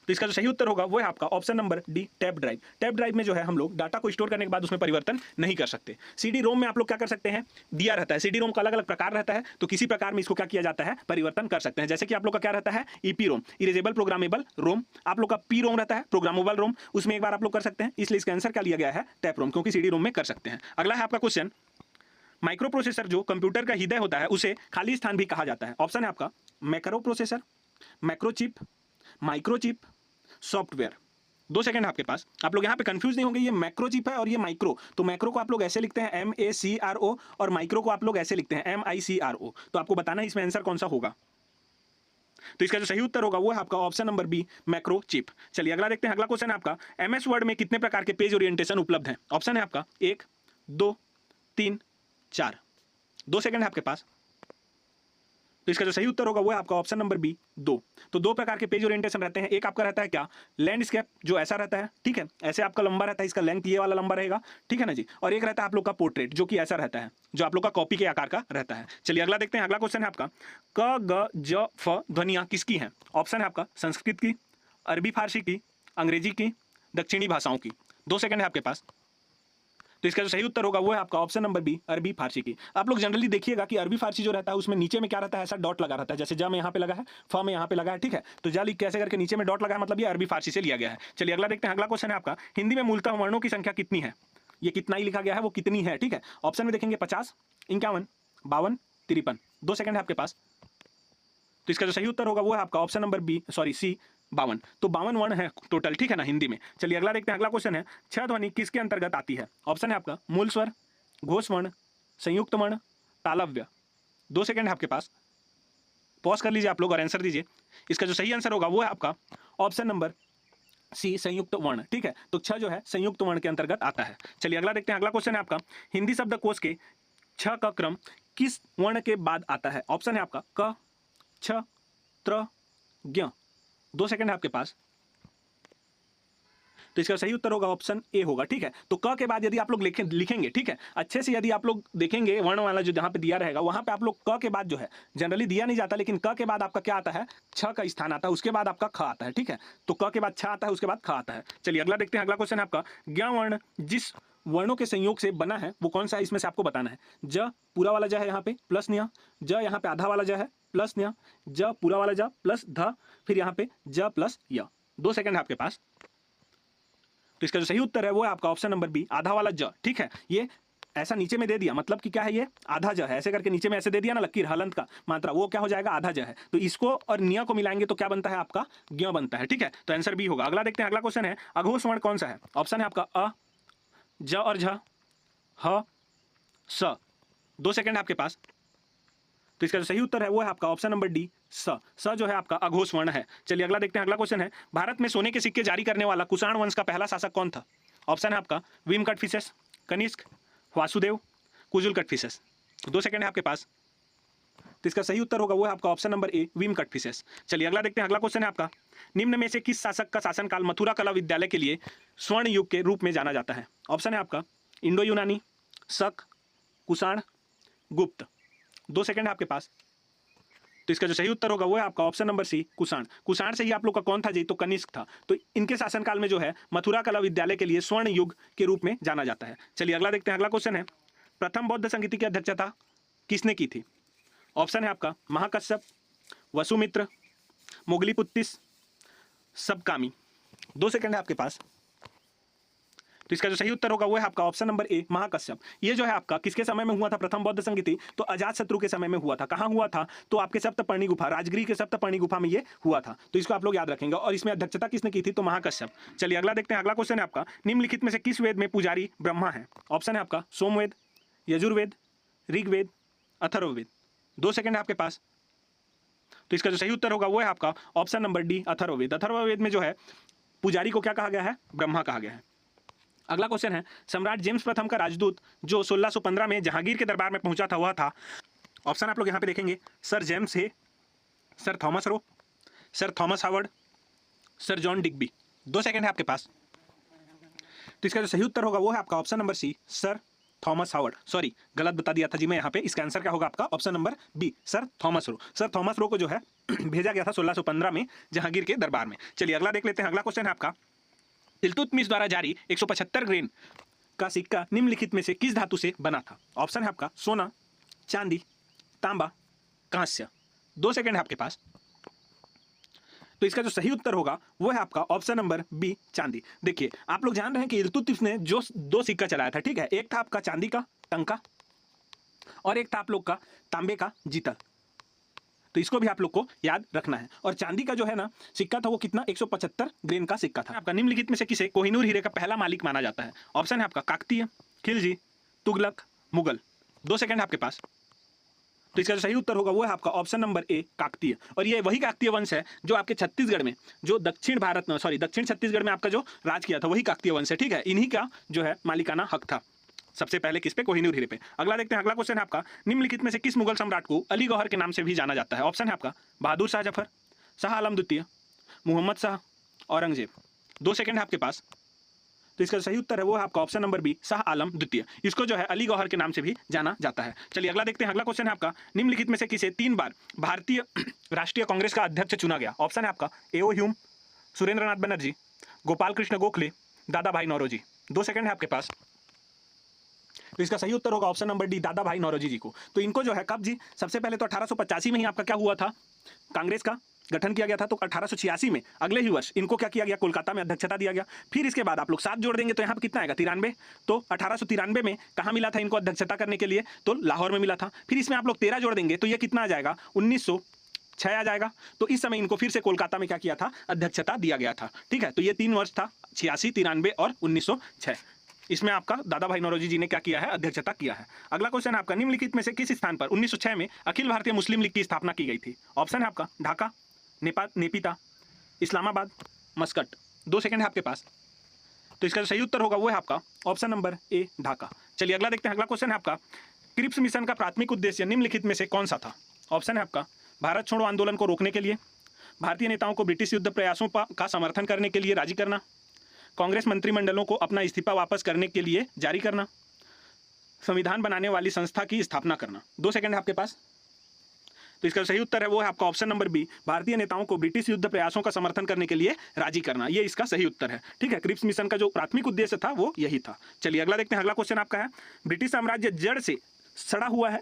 तो इसका जो सही उत्तर होगा वो है आपका option number D, tap drive. Tap drive में जो है हम लोग डाटा को स्टोर करने के बाद उसमें परिवर्तन नहीं कर सकते। सीडी रोम में आप लोग क्या कर सकते हैं, दिया रहता है, सीडी रोम का अलग अलग प्रकार रहता है, तो किसी प्रकार में इसको क्या किया जाता है, परिवर्तन कर सकते हैं। जैसे कि आप लोग का क्या रहता है, ईपी रोम, इरेजेबल प्रोग्रामेबल रोम, आप लोग का पी रोम रहता है, प्रोग्रामेबल रोम, उसमें एक बार आप लोग कर सकते हैं, इसलिए इसका आंसर क्या लिया गया है, टैप रोम, क्योंकि सीडी रोम में कर सकते हैं। अगला है आपका क्वेश्चन, माइक्रो प्रोसेसर जो कंप्यूटर का हृदय होता है उसे खाली स्थान भी कहा जाता है। ऑप्शन है आपका macro processor, macrochip, microchip, software. 2 second आपके पास, आप लोग यहाँ पे कंफ्यूज नहीं होंगे, ये मैक्रोचिप है और ये माइक्रो, तो मैक्रो को आप लोग ऐसे लिखते हैं MACRO और माइक्रो को आप लोग ऐसे लिखते हैं MICRO। तो आपको बताना है इसमें आंसर कौन सा होगा। तो इसका जो सही उत्तर होगा वो है आपका option number B, macro chip. चलिए अगला देखते हैं। अगला क्वेश्चन है आपका, MS वर्ड में कितने प्रकार के पेज ओरिएंटेशन उपलब्ध हैं। ऑप्शन है आपका 1, 2, 3, 4। 2 सेकंड है आपके पास। तो इसका जो सही उत्तर होगा वो है आपका ऑप्शन नंबर बी, 2। तो 2 प्रकार के पेज ओरिएंटेशन रहते हैं। एक आपका रहता है क्या, लैंडस्केप, जो ऐसा रहता है, ठीक है, ऐसे आपका लंबा रहता है, इसका लेंथ ये वाला लंबा रहेगा, ठीक है ना जी। और एक रहता है आप लोग का पोर्ट्रेट, जो कि ऐसा रहता है, जो आप लोग का कॉपी के आकार का रहता है। चलिए अगला देखते हैं। अगला क्वेश्चन है आपका, क ग ज फ ध्वनियाँ किसकी हैं। ऑप्शन है आपका संस्कृत की, अरबी फारसी की, अंग्रेजी की, दक्षिणी भाषाओं की। 2 सेकंड है आपके पास। तो इसका जो सही उत्तर होगा वो है आपका ऑप्शन नंबर बी, अरबी फारसी की। आप लोग जनरली देखिएगा कि अरबी फारसी जो रहता है उसमें नीचे में क्या रहता है, ऐसा डॉट लगा रहता है, जैसे ज में यहाँ पे लगा है, फ में यहाँ पे लगा है, ठीक है। तो जा लिख कैसे करके नीचे में डॉट लगा है, मतलब ये अरबी फारसी से लिया गया है। चलिए अगला देखते हैं। अगला क्वेश्चन है आपका, हिंदी में मूलतः वर्णों की संख्या कितनी है। ये कितना ही लिखा गया है, वो कितनी है, ठीक है। ऑप्शन में देखेंगे 50, 51, 52, 53। 2 सेकंड है आपके पास। तो इसका जो सही उत्तर होगा वो है आपका option number B, sorry C, 52। तो 52 वर्ण है टोटल, ठीक है ना, हिंदी में। चलिए अगला देखते हैं। अगला क्वेश्चन है, छह ध्वनि किसके अंतर्गत आती है। ऑप्शन है आपका मूल स्वर, घोष वर्ण, संयुक्त वर्ण, तालव्य। 2 सेकंड है आपके पास, पॉज कर लीजिए आप लोग और आंसर दीजिए। इसका जो सही आंसर होगा वो है आपका ऑप्शन नंबर सी, संयुक्त वर्ण, ठीक है। तो छ जो है संयुक्त वर्ण के अंतर्गत आता है। चलिए अगला देखते हैं। अगला क्वेश्चन है आपका, हिंदी शब्दकोश के छ का क्रम किस वर्ण के बाद आता है। ऑप्शन है आपका क, छ, त्र, ज्ञ। 2 सेकंड है आपके पास। तो इसका सही उत्तर होगा ऑप्शन ए होगा, ठीक है। तो क के बाद यदि आप लोग लिखेंगे, ठीक है, अच्छे से यदि आप लोग देखेंगे वर्ण वाला जो जहां पे दिया रहेगा वहां पे आप लोग क के बाद जो है जनरली दिया नहीं जाता, लेकिन क के बाद आपका क्या आता है, छ का स्थान आता है, उसके बाद आपका ख आता है, ठीक है। तो क के बाद छ आता है, उसके बाद ख आता है। चलिए अगला देखते हैं। अगला क्वेश्चन है आपका, ज्ञ वर्ण जिस वर्णों के संयोग से बना है वो कौन सा है, इसमें से आपको बताना है। ज पूरा वाला ज है यहाँ पे प्लस न्य, ज यहाँ पे आधा वाला ज है प्लस न्य, ज पूरा वाला ज प्लस ध, फिर यहाँ पे ज प्लस य। 2 सेकंड है आपके पास। तो इसका जो सही उत्तर है वो है आपका ऑप्शन नंबर बी, आधा वाला ज, ठीक है। ये ऐसा नीचे में दे दिया, मतलब कि क्या है, ये आधा ज है, ऐसे करके नीचे में ऐसे दे दिया ना लकीर, हलंत का मात्रा, वो क्या हो जाएगा, आधा ज है। तो इसको और निया को मिलाएंगे तो क्या बनता है, आपका ज्ञ बनता है, ठीक है। तो आंसर बी होगा। अगला देखते हैं। अगला क्वेश्चन है, अघोष वर्ण कौन सा है। ऑप्शन है आपका अ, ज और झ, ह, स। 2 सेकंड है आपके पास। तो इसका जो सही उत्तर है वो है आपका ऑप्शन नंबर डी, स जो है आपका अघोष वर्ण है। चलिए अगला देखते हैं। अगला क्वेश्चन है, भारत में सोने के सिक्के जारी करने वाला कुषाण वंश का पहला शासक कौन था। ऑप्शन है आपका भीम कटफिसेस, कनिष्क, वासुदेव, कुजुल कटफिसेस। 2 सेकंड है आपके पास। तो इसका सही उत्तर होगा वो है आपका option number A, Bhim Kadphises. चलिए अगला देखते हैं। अगला क्वेश्चन है आपका, निम्न में से किस शासक का शासनकाल मथुरा कला विद्यालय के लिए स्वर्ण युग के रूप में जाना जाता है। ऑप्शन है आपका इंडो यूनानी, शक, कुषाण, गुप्त। 2 सेकंड है आपके पास। तो इसका जो सही उत्तर होगा वो है आपका option number C, Kushan. Kushan से ही आप लोग का कौन था जी, तो कनिष्क था। तो इनके शासनकाल में जो है मथुरा कला विद्यालय के लिए स्वर्ण युग के रूप में जाना जाता है। चलिए अगला देखते हैं। अगला क्वेश्चन है, प्रथम बौद्ध संगीति की अध्यक्षता किसने की थी। ऑप्शन है आपका महाकश्यप, वसुमित्र, मोगलीपुत्तिस, सबकामी। 2 सेकंड है आपके पास। तो इसका जो सही उत्तर होगा वो है आपका ऑप्शन नंबर ए, महाकश्यप। ये जो है आपका किसके समय में हुआ था प्रथम बौद्ध संगीति, तो अजातशत्रु के समय में हुआ था। कहाँ हुआ था, तो आपके सप्तपर्णी गुफा, राजगृह के सप्तपर्णी गुफा में ये हुआ था। तो इसको आप लोग याद रखेंगे। और इसमें अध्यक्षता किसने की थी, तो महाकश्यप। चलिए अगला देखते हैं। अगला क्वेश्चन है आपका, निम्नलिखित में से किस वेद में पुजारी ब्रह्मा है। ऑप्शन है आपका सोमवेद, यजुर्वेद, ऋग्वेद, अथर्ववेद। 2 सेकंड है आपके पास। तो इसका जो सही उत्तर होगा वो है आपका option number D, Atharvaveda. Atharvaveda में जो है पुजारी को क्या कहा गया है, ब्रह्मा कहा गया है। अगला क्वेश्चन है, सम्राट जेम्स प्रथम का राजदूत जो 1615 में जहांगीर के दरबार में पहुंचा था वह था। ऑप्शन आप लोग यहाँ पे देखेंगे, sir James Hay, sir Thomas Roe, sir Thomas Howard, sir John Digby. 2 second है आपके पास। तो इसका जो सही उत्तर होगा वो है आपका option number C, sir Thomas Howard, sorry गलत बता दिया था जी मैं यहाँ पे। इसका आंसर क्या होगा आपका? Option number B, sir Thomas Roe. Sir Thomas Roe को जो है भेजा गया था 1615 में जहांगीर के दरबार में। चलिए अगला देख लेते हैं। अगला क्वेश्चन है आपका, इल्तुतमिश द्वारा जारी 175 ग्रेन का सिक्का निम्नलिखित में से किस धातु से बना था? ऑप्शन है आपका सोना, चांदी, तांबा, कांस्य। 2 सेकंड है आपके पास। तो इसका जो सही उत्तर होगा वो है आपका ऑप्शन नंबर बी, चांदी। देखिए आप लोग जान रहे हैं कि इल्तुतमिश ने जो 2 सिक्का चलाया था, ठीक है, एक था आपका चांदी का टंका और एक था आप लोग का तांबे का जीतल। तो इसको भी आप लोग को याद रखना है। और चांदी का जो है ना सिक्का था वो कितना? 175 ग्रेन का सिक्का था। आपका निम्नलिखित में से किसे कोहिनूर हीरे का पहला मालिक माना जाता है? ऑप्शन है आपका काकतीय, खिलजी, तुगलक, मुगल। 2 सेकंड है आपके पास। तो इसका जो सही उत्तर होगा वो है आपका ऑप्शन नंबर ए, काकतीय। और ये वही काकतीय वंश है जो आपके छत्तीसगढ़ में, जो दक्षिण छत्तीसगढ़ में आपका जो राज किया था वही काकतीय वंश है, ठीक है। इन्हीं का जो है मालिकाना हक था सबसे पहले किस पे? कोहिनूर हीरे पे। अगला देखते हैं। अगला क्वेश्चन है आपका, निम्नलिखित में से किस मुगल सम्राट को अली गौहर के नाम से भी जाना जाता है? ऑप्शन है आपका बहादुर शाह जफर, शाह आलम द्वितीय, मोहम्मद शाह, औरंगजेब। 2 सेकंड है आपके पास। तो इसका सही उत्तर है वो है आपका option number B, Shah Alam द्वितीय। इसको जो है अली गौहर के नाम से भी जाना जाता है। चलिए अगला देखते हैं। अगला क्वेश्चन है आपका, निम्नलिखित में से किसे 3 बार भारतीय राष्ट्रीय कांग्रेस का अध्यक्ष चुना गया? ऑप्शन है आपका एओ ह्यूम, सुरेंद्रनाथ बनर्जी, गोपाल कृष्ण गोखले, दादा भाई नौरोजी। 2 सेकंड है आपके पास। तो इसका सही उत्तर होगा ऑप्शन नंबर डी, दादा भाई नौरोजी जी को। तो इनको जो है कब जी? सबसे पहले तो 1885 में ही आपका क्या हुआ था? कांग्रेस का गठन किया गया था। तो 1886 में अगले ही वर्ष इनको क्या किया गया? कोलकाता में अध्यक्षता दिया गया। फिर इसके बाद आप लोग 7 जोड़ देंगे तो यहाँ पर कितना आएगा? 93। तो 1893 में कहाँ मिला था इनको अध्यक्षता करने के लिए? तो लाहौर में मिला था। फिर इसमें आप लोग 13 जोड़ देंगे तो ये कितना आ जाएगा? 1906 आ जाएगा। तो इस समय इनको फिर से कोलकाता में क्या किया था? अध्यक्षता दिया गया था, ठीक है। तो ये 3 वर्ष था, 86, 93 और 1906। इसमें आपका दादा भाई नौरोजी जी ने क्या किया है? अध्यक्षता किया है। अगला क्वेश्चन आपका, निम्नलिखित में से किस स्थान पर 1906 में अखिल भारतीय मुस्लिम लीग की स्थापना की गई थी? ऑप्शन है आपका ढाका, नेपिता, इस्लामाबाद, मस्कट। 2 सेकंड है आपके पास। तो इसका जो सही उत्तर होगा वो है आपका ऑप्शन नंबर ए, ढाका। चलिए अगला देखते हैं। अगला क्वेश्चन है आपका, क्रिप्स मिशन का प्राथमिक उद्देश्य निम्नलिखित में से कौन सा था? ऑप्शन है आपका भारत छोड़ो आंदोलन को रोकने के लिए, भारतीय नेताओं को ब्रिटिश युद्ध प्रयासों का समर्थन करने के लिए राजी करना, कांग्रेस मंत्रिमंडलों को अपना इस्तीफा वापस करने के लिए जारी करना, संविधान बनाने वाली संस्था की स्थापना करना। 2 सेकंड है आपके पास। तो इसका सही उत्तर है वो है आपका ऑप्शन नंबर बी, भारतीय नेताओं को ब्रिटिश युद्ध प्रयासों का समर्थन करने के लिए राजी करना। ये इसका सही उत्तर है, ठीक है। क्रिप्स मिशन का जो प्राथमिक उद्देश्य था वो यही था। चलिए अगला देखते हैं। अगला क्वेश्चन आपका है, ब्रिटिश साम्राज्य जड़ से सड़ा हुआ है,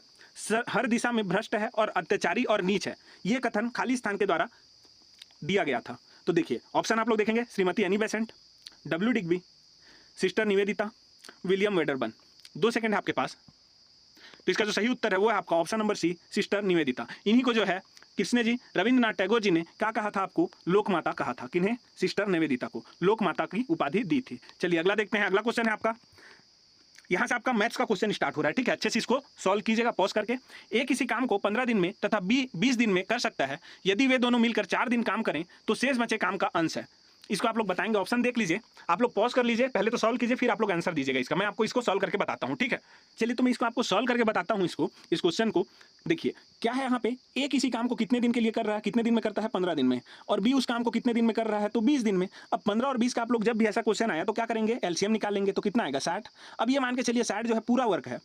हर दिशा में भ्रष्ट है और अत्याचारी और नीच है, ये कथन खाली स्थान के द्वारा दिया गया था। तो देखिए ऑप्शन आप लोग देखेंगे, Shrimati Annie Besant, W Digby, sister Nivedita, William Wedderburn. 2 second है आपके पास। तो इसका जो सही उत्तर है वो है आपका option number C, sister Nivedita. इन्हीं को जो है किसने जी? रविंद्रनाथ टैगोर जी ने क्या कहा था आपको? लोकमाता कहा था। किन्हें? सिस्टर निवेदिता को लोकमाता की उपाधि दी थी। चलिए अगला देखते हैं। अगला क्वेश्चन है आपका, यहाँ से आपका मैथ्स का क्वेश्चन स्टार्ट हो रहा है, ठीक है। अच्छे से इसको सॉल्व कीजिएगा पॉज करके। एक किसी काम को 15 दिन में तथा 20 दिन में कर सकता है, यदि वे दोनों मिलकर 4 दिन काम करें तो शेष बचे काम का अंश है। इसको आप लोग बताएंगे। ऑप्शन देख लीजिए, आप लोग पॉज कर लीजिए, पहले तो सॉल्व कीजिए, फिर आप लोग आंसर दीजिएगा इसका। मैं आपको इसको सॉल्व करके बताता हूँ, ठीक है। चलिए तो मैं इसको आपको सॉल्व करके बताता हूँ। इस क्वेश्चन को देखिए, क्या है यहाँ पे, ए किसी काम को कितने दिन के लिए कर रहा है? कितने दिन में करता है? 15 दिन में। और बी उस काम को कितने दिन में कर रहा है? तो 20 दिन में। अब 15 और 20 का आप लोग जब भी ऐसा क्वेश्चन आया तो क्या करेंगे? एलसीएम निकालेंगे। तो कितना आएगा? 60। अब ये मान के चलिए 60 जो है पूरा वर्क है।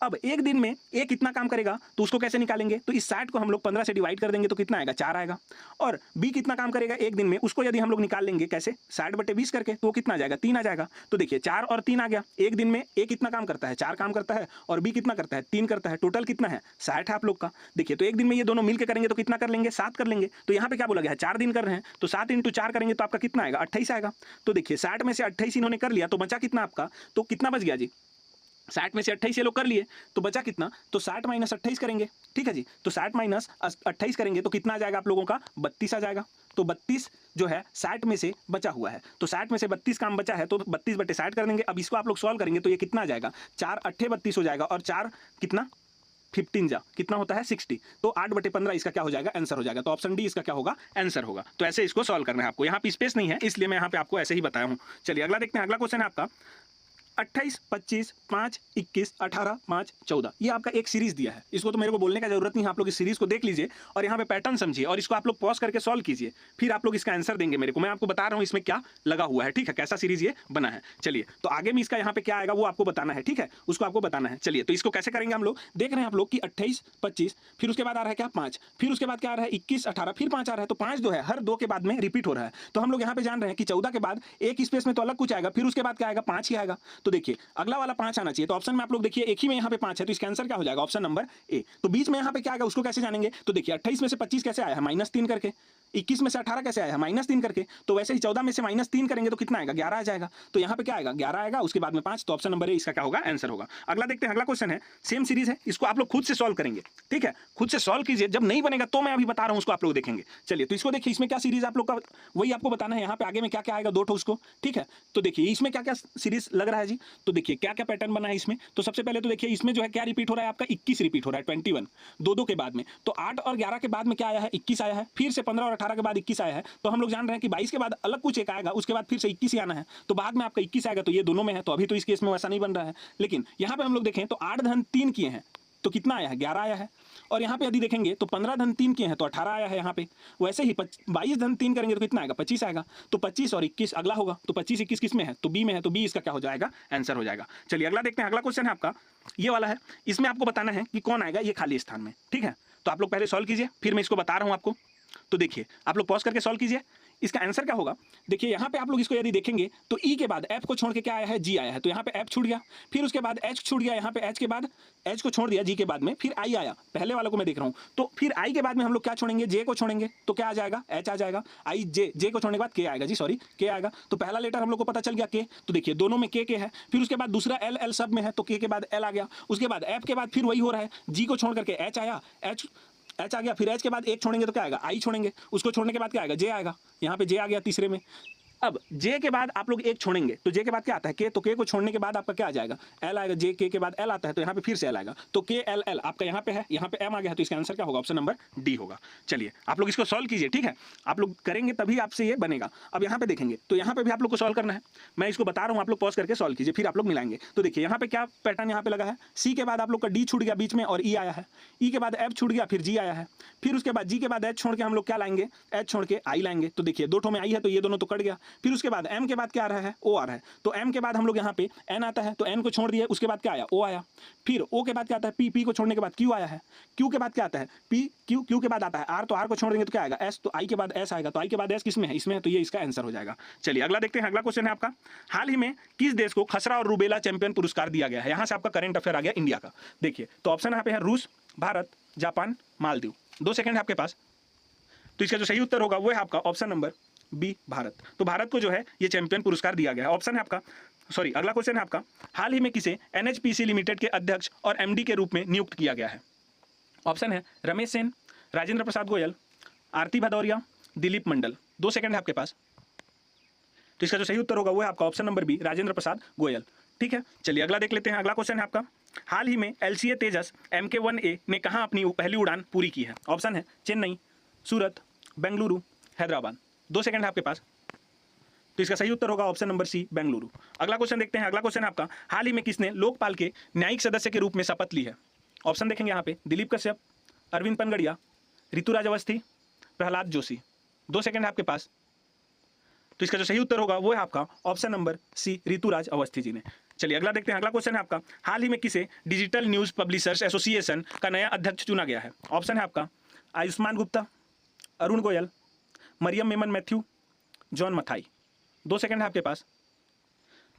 अब एक दिन में ए कितना काम करेगा तो उसको कैसे निकालेंगे? तो इस 60 को हम लोग 15 से डिवाइड कर देंगे तो कितना आएगा? 4 आएगा। और बी कितना काम करेगा एक दिन में, उसको यदि हम लोग निकाल लेंगे कैसे? 60/20 करके, तो कितना आ जाएगा? 3 आ जाएगा। तो देखिए 4 और 3 आ गया। एक दिन में ए कितना काम करता है? 4 काम करता है। और बी कितना करता है? 3 करता है। टोटल कितना है? 60 है आप लोग का। देखिए तो एक दिन में ये दोनों मिलकर करेंगे तो कितना कर लेंगे? 7 कर लेंगे। तो यहाँ पे क्या बोला गया है? 4 दिन कर रहे हैं तो 7 × 4 करेंगे तो आपका कितना आएगा? 28 आएगा। तो देखिए 60 में से 28 इन्होंने कर लिया तो बचा कितना आपका? तो कितना बच गया जी? 60 में से 28 ये लोग कर लिए तो बचा कितना? तो 60 - 28 करेंगे, ठीक है जी। तो 60 - 28 करेंगे तो कितना आ जाएगा आप लोगों का? 32 आ जाएगा। तो 32 जो है 60 में से बचा हुआ है। तो 60 में से 32 काम बचा है तो 32/60 कर देंगे। अब इसको आप लोग सॉल्व करेंगे तो ये कितना आ जाएगा? 4 × 8 = 32 हो जाएगा। और 4 कितना? 15 जा कितना होता है? 60। तो 8/15 इसका क्या हो जाएगा? आंसर हो जाएगा। तो ऑप्शन डी इसका क्या होगा? आंसर होगा। तो ऐसे इसको सॉल्व करना है आपको। यहाँ पे स्पेस नहीं है इसलिए मैं यहाँ पे आपको ऐसे ही बताया हूँ। चलिए अगला देखते हैं। अगला क्वेश्चन है आपका, 28, 25, 5, 21, 18, 5, 14 ये आपका एक सीरीज दिया है। इसको तो मेरे को बोलने का जरूरत नहीं है, आप लोग इस सीरीज को देख लीजिए और यहाँ पे पैटर्न समझिए और इसको आप लोग पॉज करके सॉल्व कीजिए, फिर आप लोग इसका आंसर देंगे मेरे को। मैं आपको बता रहा हूँ इसमें क्या लगा हुआ है, ठीक है, कैसा सीरीज ये बना है। चलिए तो आगे में इसका यहाँ पे क्या आएगा वो आपको बताना है, ठीक है, उसको आपको बताना है। चलिए तो इसको कैसे करेंगे हम लोग, देख रहे हैं आप लोग कि 28, 25, फिर उसके बाद आ रहा है क्या 5, फिर उसके बाद क्या आ रहा है 21, 18, फिर 5 आ रहा है। तो 5 जो है हर 2 के बाद में रिपीट हो रहा है। तो हम लोग यहाँ पे जान रहे हैं कि 14 के बाद एक स्पेस में तो अलग कुछ आएगा, फिर उसके बाद क्या आएगा 5 ही आएगा। तो देखिए अगला वाला 5 आना चाहिए। तो ऑप्शन में आप लोग देखिए एक ही में यहाँ पे 5 है, तो इसका आंसर क्या हो जाएगा, ऑप्शन नंबर ए। तो बीच में यहाँ पे क्या आएगा उसको कैसे जानेंगे, तो देखिए 28 में से 25 कैसे आया है -3 करके, 21 में से 18 कैसे आया है -3 करके, तो वैसे ही 14 में से -3 करेंगे तो कितना आएगा 11 आ जाएगा। तो यहाँ पे क्या आएगा 11 आएगा, उसके बाद में 5, तो ऑप्शन नंबर ए इसका क्या होगा आंसर होगा। अगला देखते हैं, अगला क्वेश्चन है, सेम सीरीज है, इसको आप लोग खुद से सॉल्व करेंगे, ठीक है, खुद से सॉल्व कीजिए, जब नहीं बनेगा तो मैं अभी बता रहा हूँ उसको आप लोग देखेंगे। चलिए तो इसको देखिए, इसमें क्या सीरीज आप लोग का वही आपको बताना है, यहाँ पे आगे में क्या क्या आएगा 2 ठो उसको, ठीक है। तो देखिए इसमें क्या क्या सीरीज लग रहा है जी, तो देखिए क्या क्या पैटर्न बना है इसमें। तो सबसे पहले तो देखिए इसमें जो है क्या रिपीट हो रहा है आपका 21 रिपीट हो रहा है, 21 दो के बाद में। तो 8 और 11 के बाद में क्या आया है 21 आया है, फिर से 15 और 18 के बाद 21 आया है। तो हम लोग जान रहे हैं कि 22 के बाद अलग कुछ एक आएगा, उसके बाद फिर से 21 ही आना है, तो बाद में आपका 21 आएगा। तो ये दोनों में है, तो अभी तो इस केस में वैसा नहीं बन रहा है। लेकिन यहाँ पे हम लोग देखें तो 8 धन 3 किए हैं तो कितना आया है 11 आया है, और यहाँ पे यदि देखेंगे तो 15 धन 3 किए हैं तो 18 आया है यहाँ पे। वैसे ही 22 धन 3 करेंगे तो कितना आएगा 25 आएगा। तो 25 और 21 अगला होगा, तो 25 21 किस में है, तो बी में है, तो बी इसका क्या हो जाएगा आंसर हो जाएगा। चलिए अगला देखते हैं, अगला क्वेश्चन है आपका ये वाला है, इसमें आपको बताना है कि कौन आएगा ये खाली स्थान में, ठीक है। तो आप लोग पहले सॉल्व कीजिए, फिर मैं इसको बता रहा हूँ आपको। तो देखिए आप लोग पॉज करके सॉल्व कीजिए, इसका आंसर क्या होगा। देखिए यहाँ पे आप लोग इसको यदि देखेंगे तो ई के बाद एफ को छोड़ के क्या आया है जी आया है, तो यहाँ पे एफ छूट गया, फिर उसके बाद एच छूट गया, यहाँ पे एच के बाद एच को छोड़ दिया जी के बाद में, फिर आई आया, पहले वाले को मैं देख रहा हूँ। तो फिर आई के बाद में हम लोग क्या छोड़ेंगे, जे को छोड़ेंगे, तो क्या आ जाएगा एच आ जाएगा, आई जे, जे को छोड़ने के बाद के आएगा जी, सॉरी के आएगा। तो पहला लेटर हम लोग को पता चल गया के, तो देखिए दोनों में के है, फिर उसके बाद दूसरा एल, एल सब में है तो के बाद एल आ गया, उसके बाद एफ के बाद फिर वही हो रहा है, जी को छोड़ करके एच आया, एच आ गया, फिर एच के बाद एक छोड़ेंगे तो क्या आएगा आई छोड़ेंगे, उसको छोड़ने के बाद क्या आएगा जे आएगा, यहाँ पे जे आ गया तीसरे में। अब जे के बाद आप लोग एक छोड़ेंगे तो जे के बाद क्या आता है के, तो के को छोड़ने के बाद आपका क्या आ जाएगा एल आएगा, जे के बाद एल आता है तो यहाँ पे फिर से एल आएगा, तो के एल एल आपका यहाँ पे है, यहाँ पे एम आ गया है, तो इसका आंसर क्या होगा ऑप्शन नंबर डी होगा। चलिए आप लोग इसको सॉल्व कीजिए, ठीक है, आप लोग करेंगे तभी आपसे ये बनेगा। अब यहाँ पे देखेंगे तो यहाँ पे भी आप लोग को सॉल्व करना है, मैं इसको बता रहा हूँ, आप लोग पॉज करके सॉल्व कीजिए, फिर आप लोग मिलाएंगे। तो देखिए यहाँ पे क्या पैटर्न यहाँ पे लगा है, सी के बाद आप लोग का डी छूट गया बीच में और ई आया है, ई के बाद एफ छूट गया फिर जी आया है, फिर उसके बाद जी के बाद एच छोड़ के हम लोग क्या लाएंगे, एच छोड़ के आई लाएंगे। तो देखिए दो ठो में आई है तो ये दोनों तो कट गया, फिर उसके बाद एम के बाद क्या आ रहा है ओ आ रहा है, तो एम के बाद हम लोग यहाँ पे एन आता है तो एन को छोड़ दिया, उसके बाद क्या आया ओ आया, फिर ओ के बाद क्या आता है पी, पी को छोड़ने के बाद क्यू आया है, क्यू के बाद क्या आता है पी, क्यू, क्यू के बाद आता है आर, तो आर को छोड़ देंगे तो क्या आएगा एस, तो आई के बाद एस आएगा, तो आई के बाद एस किसमें है इसमें है, तो ये इसका आंसर हो जाएगा। चलिए अगला देखते हैं, अगला क्वेश्चन है आपका, हाल ही में किस देश को खसरा और रूबेला चैंपियन पुरस्कार दिया गया है। यहाँ से आपका करंट अफेयर आ गया इंडिया का। देखिए तो ऑप्शन यहाँ पे है रूस, भारत, जापान, मालदीव। 2 सेकंड है आपके पास, तो इसका जो सही उत्तर होगा वो है आपका ऑप्शन नंबर बी भारत। तो भारत को जो है ये चैंपियन पुरस्कार दिया गया है। ऑप्शन है आपका, सॉरी अगला क्वेश्चन है आपका, हाल ही में किसे एनएचपीसी लिमिटेड के अध्यक्ष और एमडी के रूप में नियुक्त किया गया है। ऑप्शन है रमेश सेन, राजेंद्र प्रसाद गोयल, आरती भदौरिया, दिलीप मंडल। 2 सेकंड है आपके पास, तो इसका जो सही उत्तर होगा वो है आपका option number B Rajendra Prasad Goyal, ठीक है। चलिए अगला देख लेते हैं, अगला क्वेश्चन है आपका, हाल ही में एलसीए तेजस MK-1A ने कहाँ अपनी पहली उड़ान पूरी की है। ऑप्शन है चेन्नई, सूरत, बेंगलुरु, हैदराबाद। 2 सेकंड है आपके पास, तो इसका सही उत्तर होगा ऑप्शन नंबर सी बेंगलुरु। अगला क्वेश्चन देखते हैं, अगला क्वेश्चन है आपका, हाल ही में किसने लोकपाल के न्यायिक सदस्य के रूप में शपथ ली है। ऑप्शन देखेंगे यहाँ पे, दिलीप कश्यप, अरविंद पनगड़िया, ऋतुराज अवस्थी, प्रहलाद जोशी। 2 सेकंड है आपके पास, तो इसका जो सही उत्तर होगा वो है आपका option number C Rituraj Awasthi ji ने। चलिए अगला देखते हैं, अगला क्वेश्चन है आपका, हाल ही में किसे डिजिटल न्यूज़ पब्लिशर्स एसोसिएशन का नया अध्यक्ष चुना गया है। ऑप्शन है आपका आयुष्मान गुप्ता, अरुण गोयल, मरियम मेमन मैथ्यू, जॉन मथाई। 2 सेकंड है आपके पास,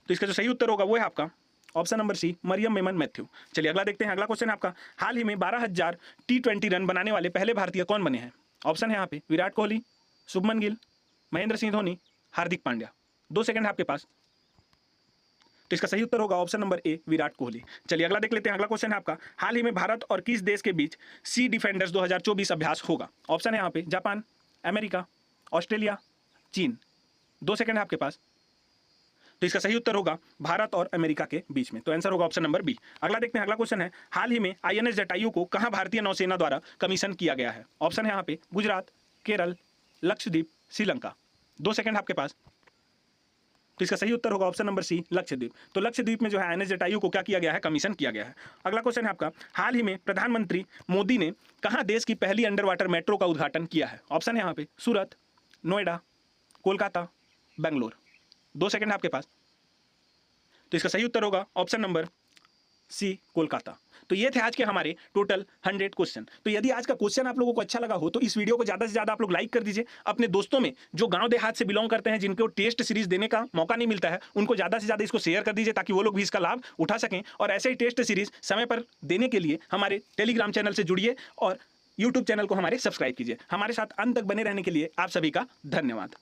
तो इसका जो सही उत्तर होगा वो है आपका option number C Mariam Memon Mathew. चलिए अगला देखते हैं, अगला क्वेश्चन है आपका, हाल ही में 12,000 T20 रन बनाने वाले पहले भारतीय कौन बने हैं। ऑप्शन है यहाँ पे विराट कोहली, शुभमन गिल, महेंद्र सिंह धोनी, हार्दिक पांड्या। 2 सेकंड है आपके पास, तो इसका सही उत्तर होगा option number A Virat Kohli. चलिए अगला देख लेते हैं, अगला क्वेश्चन है आपका, हाल ही में भारत और किस देश के बीच सी डिफेंडर्स 2024 अभ्यास होगा। ऑप्शन है यहाँ पे जापान, अमेरिका, ऑस्ट्रेलिया, चीन। 2 सेकंड है आपके पास, तो इसका सही उत्तर होगा भारत और अमेरिका के बीच में, तो आंसर होगा ऑप्शन नंबर बी। अगला देखते हैं, अगला क्वेश्चन है, हाल ही में INS जटायु को कहाँ भारतीय नौसेना द्वारा कमीशन किया गया है। ऑप्शन है यहाँ पे गुजरात, केरल, लक्षद्वीप, श्रीलंका। 2 सेकंड आपके पास, तो इसका सही उत्तर होगा ऑप्शन नंबर सी, लक्षद्वीप। तो लक्षद्वीप में जो है INS जटायु को क्या किया गया है, कमीशन किया गया है। अगला क्वेश्चन है आपका, हाल ही में प्रधानमंत्री मोदी ने कहाँ देश की पहली अंडर वाटर मेट्रो का उद्घाटन किया है? ऑप्शन है यहाँ पे सूरत, नोएडा, कोलकाता, बेंगलोर। 2 सेकंड आपके पास। तो इसका सही उत्तर होगा ऑप्शन नंबर सी, कोलकाता। तो ये थे आज के हमारे टोटल 100 क्वेश्चन। तो यदि आज का क्वेश्चन आप लोगों को अच्छा लगा हो तो इस वीडियो को ज़्यादा से ज़्यादा आप लोग लाइक कर दीजिए। अपने दोस्तों में जो गांव देहात से बिलोंग करते हैं, जिनको टेस्ट सीरीज देने का मौका नहीं मिलता है, उनको ज़्यादा से ज़्यादा इसको शेयर कर दीजिए ताकि वो लोग भी इसका लाभ उठा सकें। और ऐसे ही टेस्ट सीरीज समय पर देने के लिए हमारे टेलीग्राम चैनल से जुड़िए और यूट्यूब चैनल को हमारे सब्सक्राइब कीजिए। हमारे साथ अंत तक बने रहने के लिए आप सभी का धन्यवाद।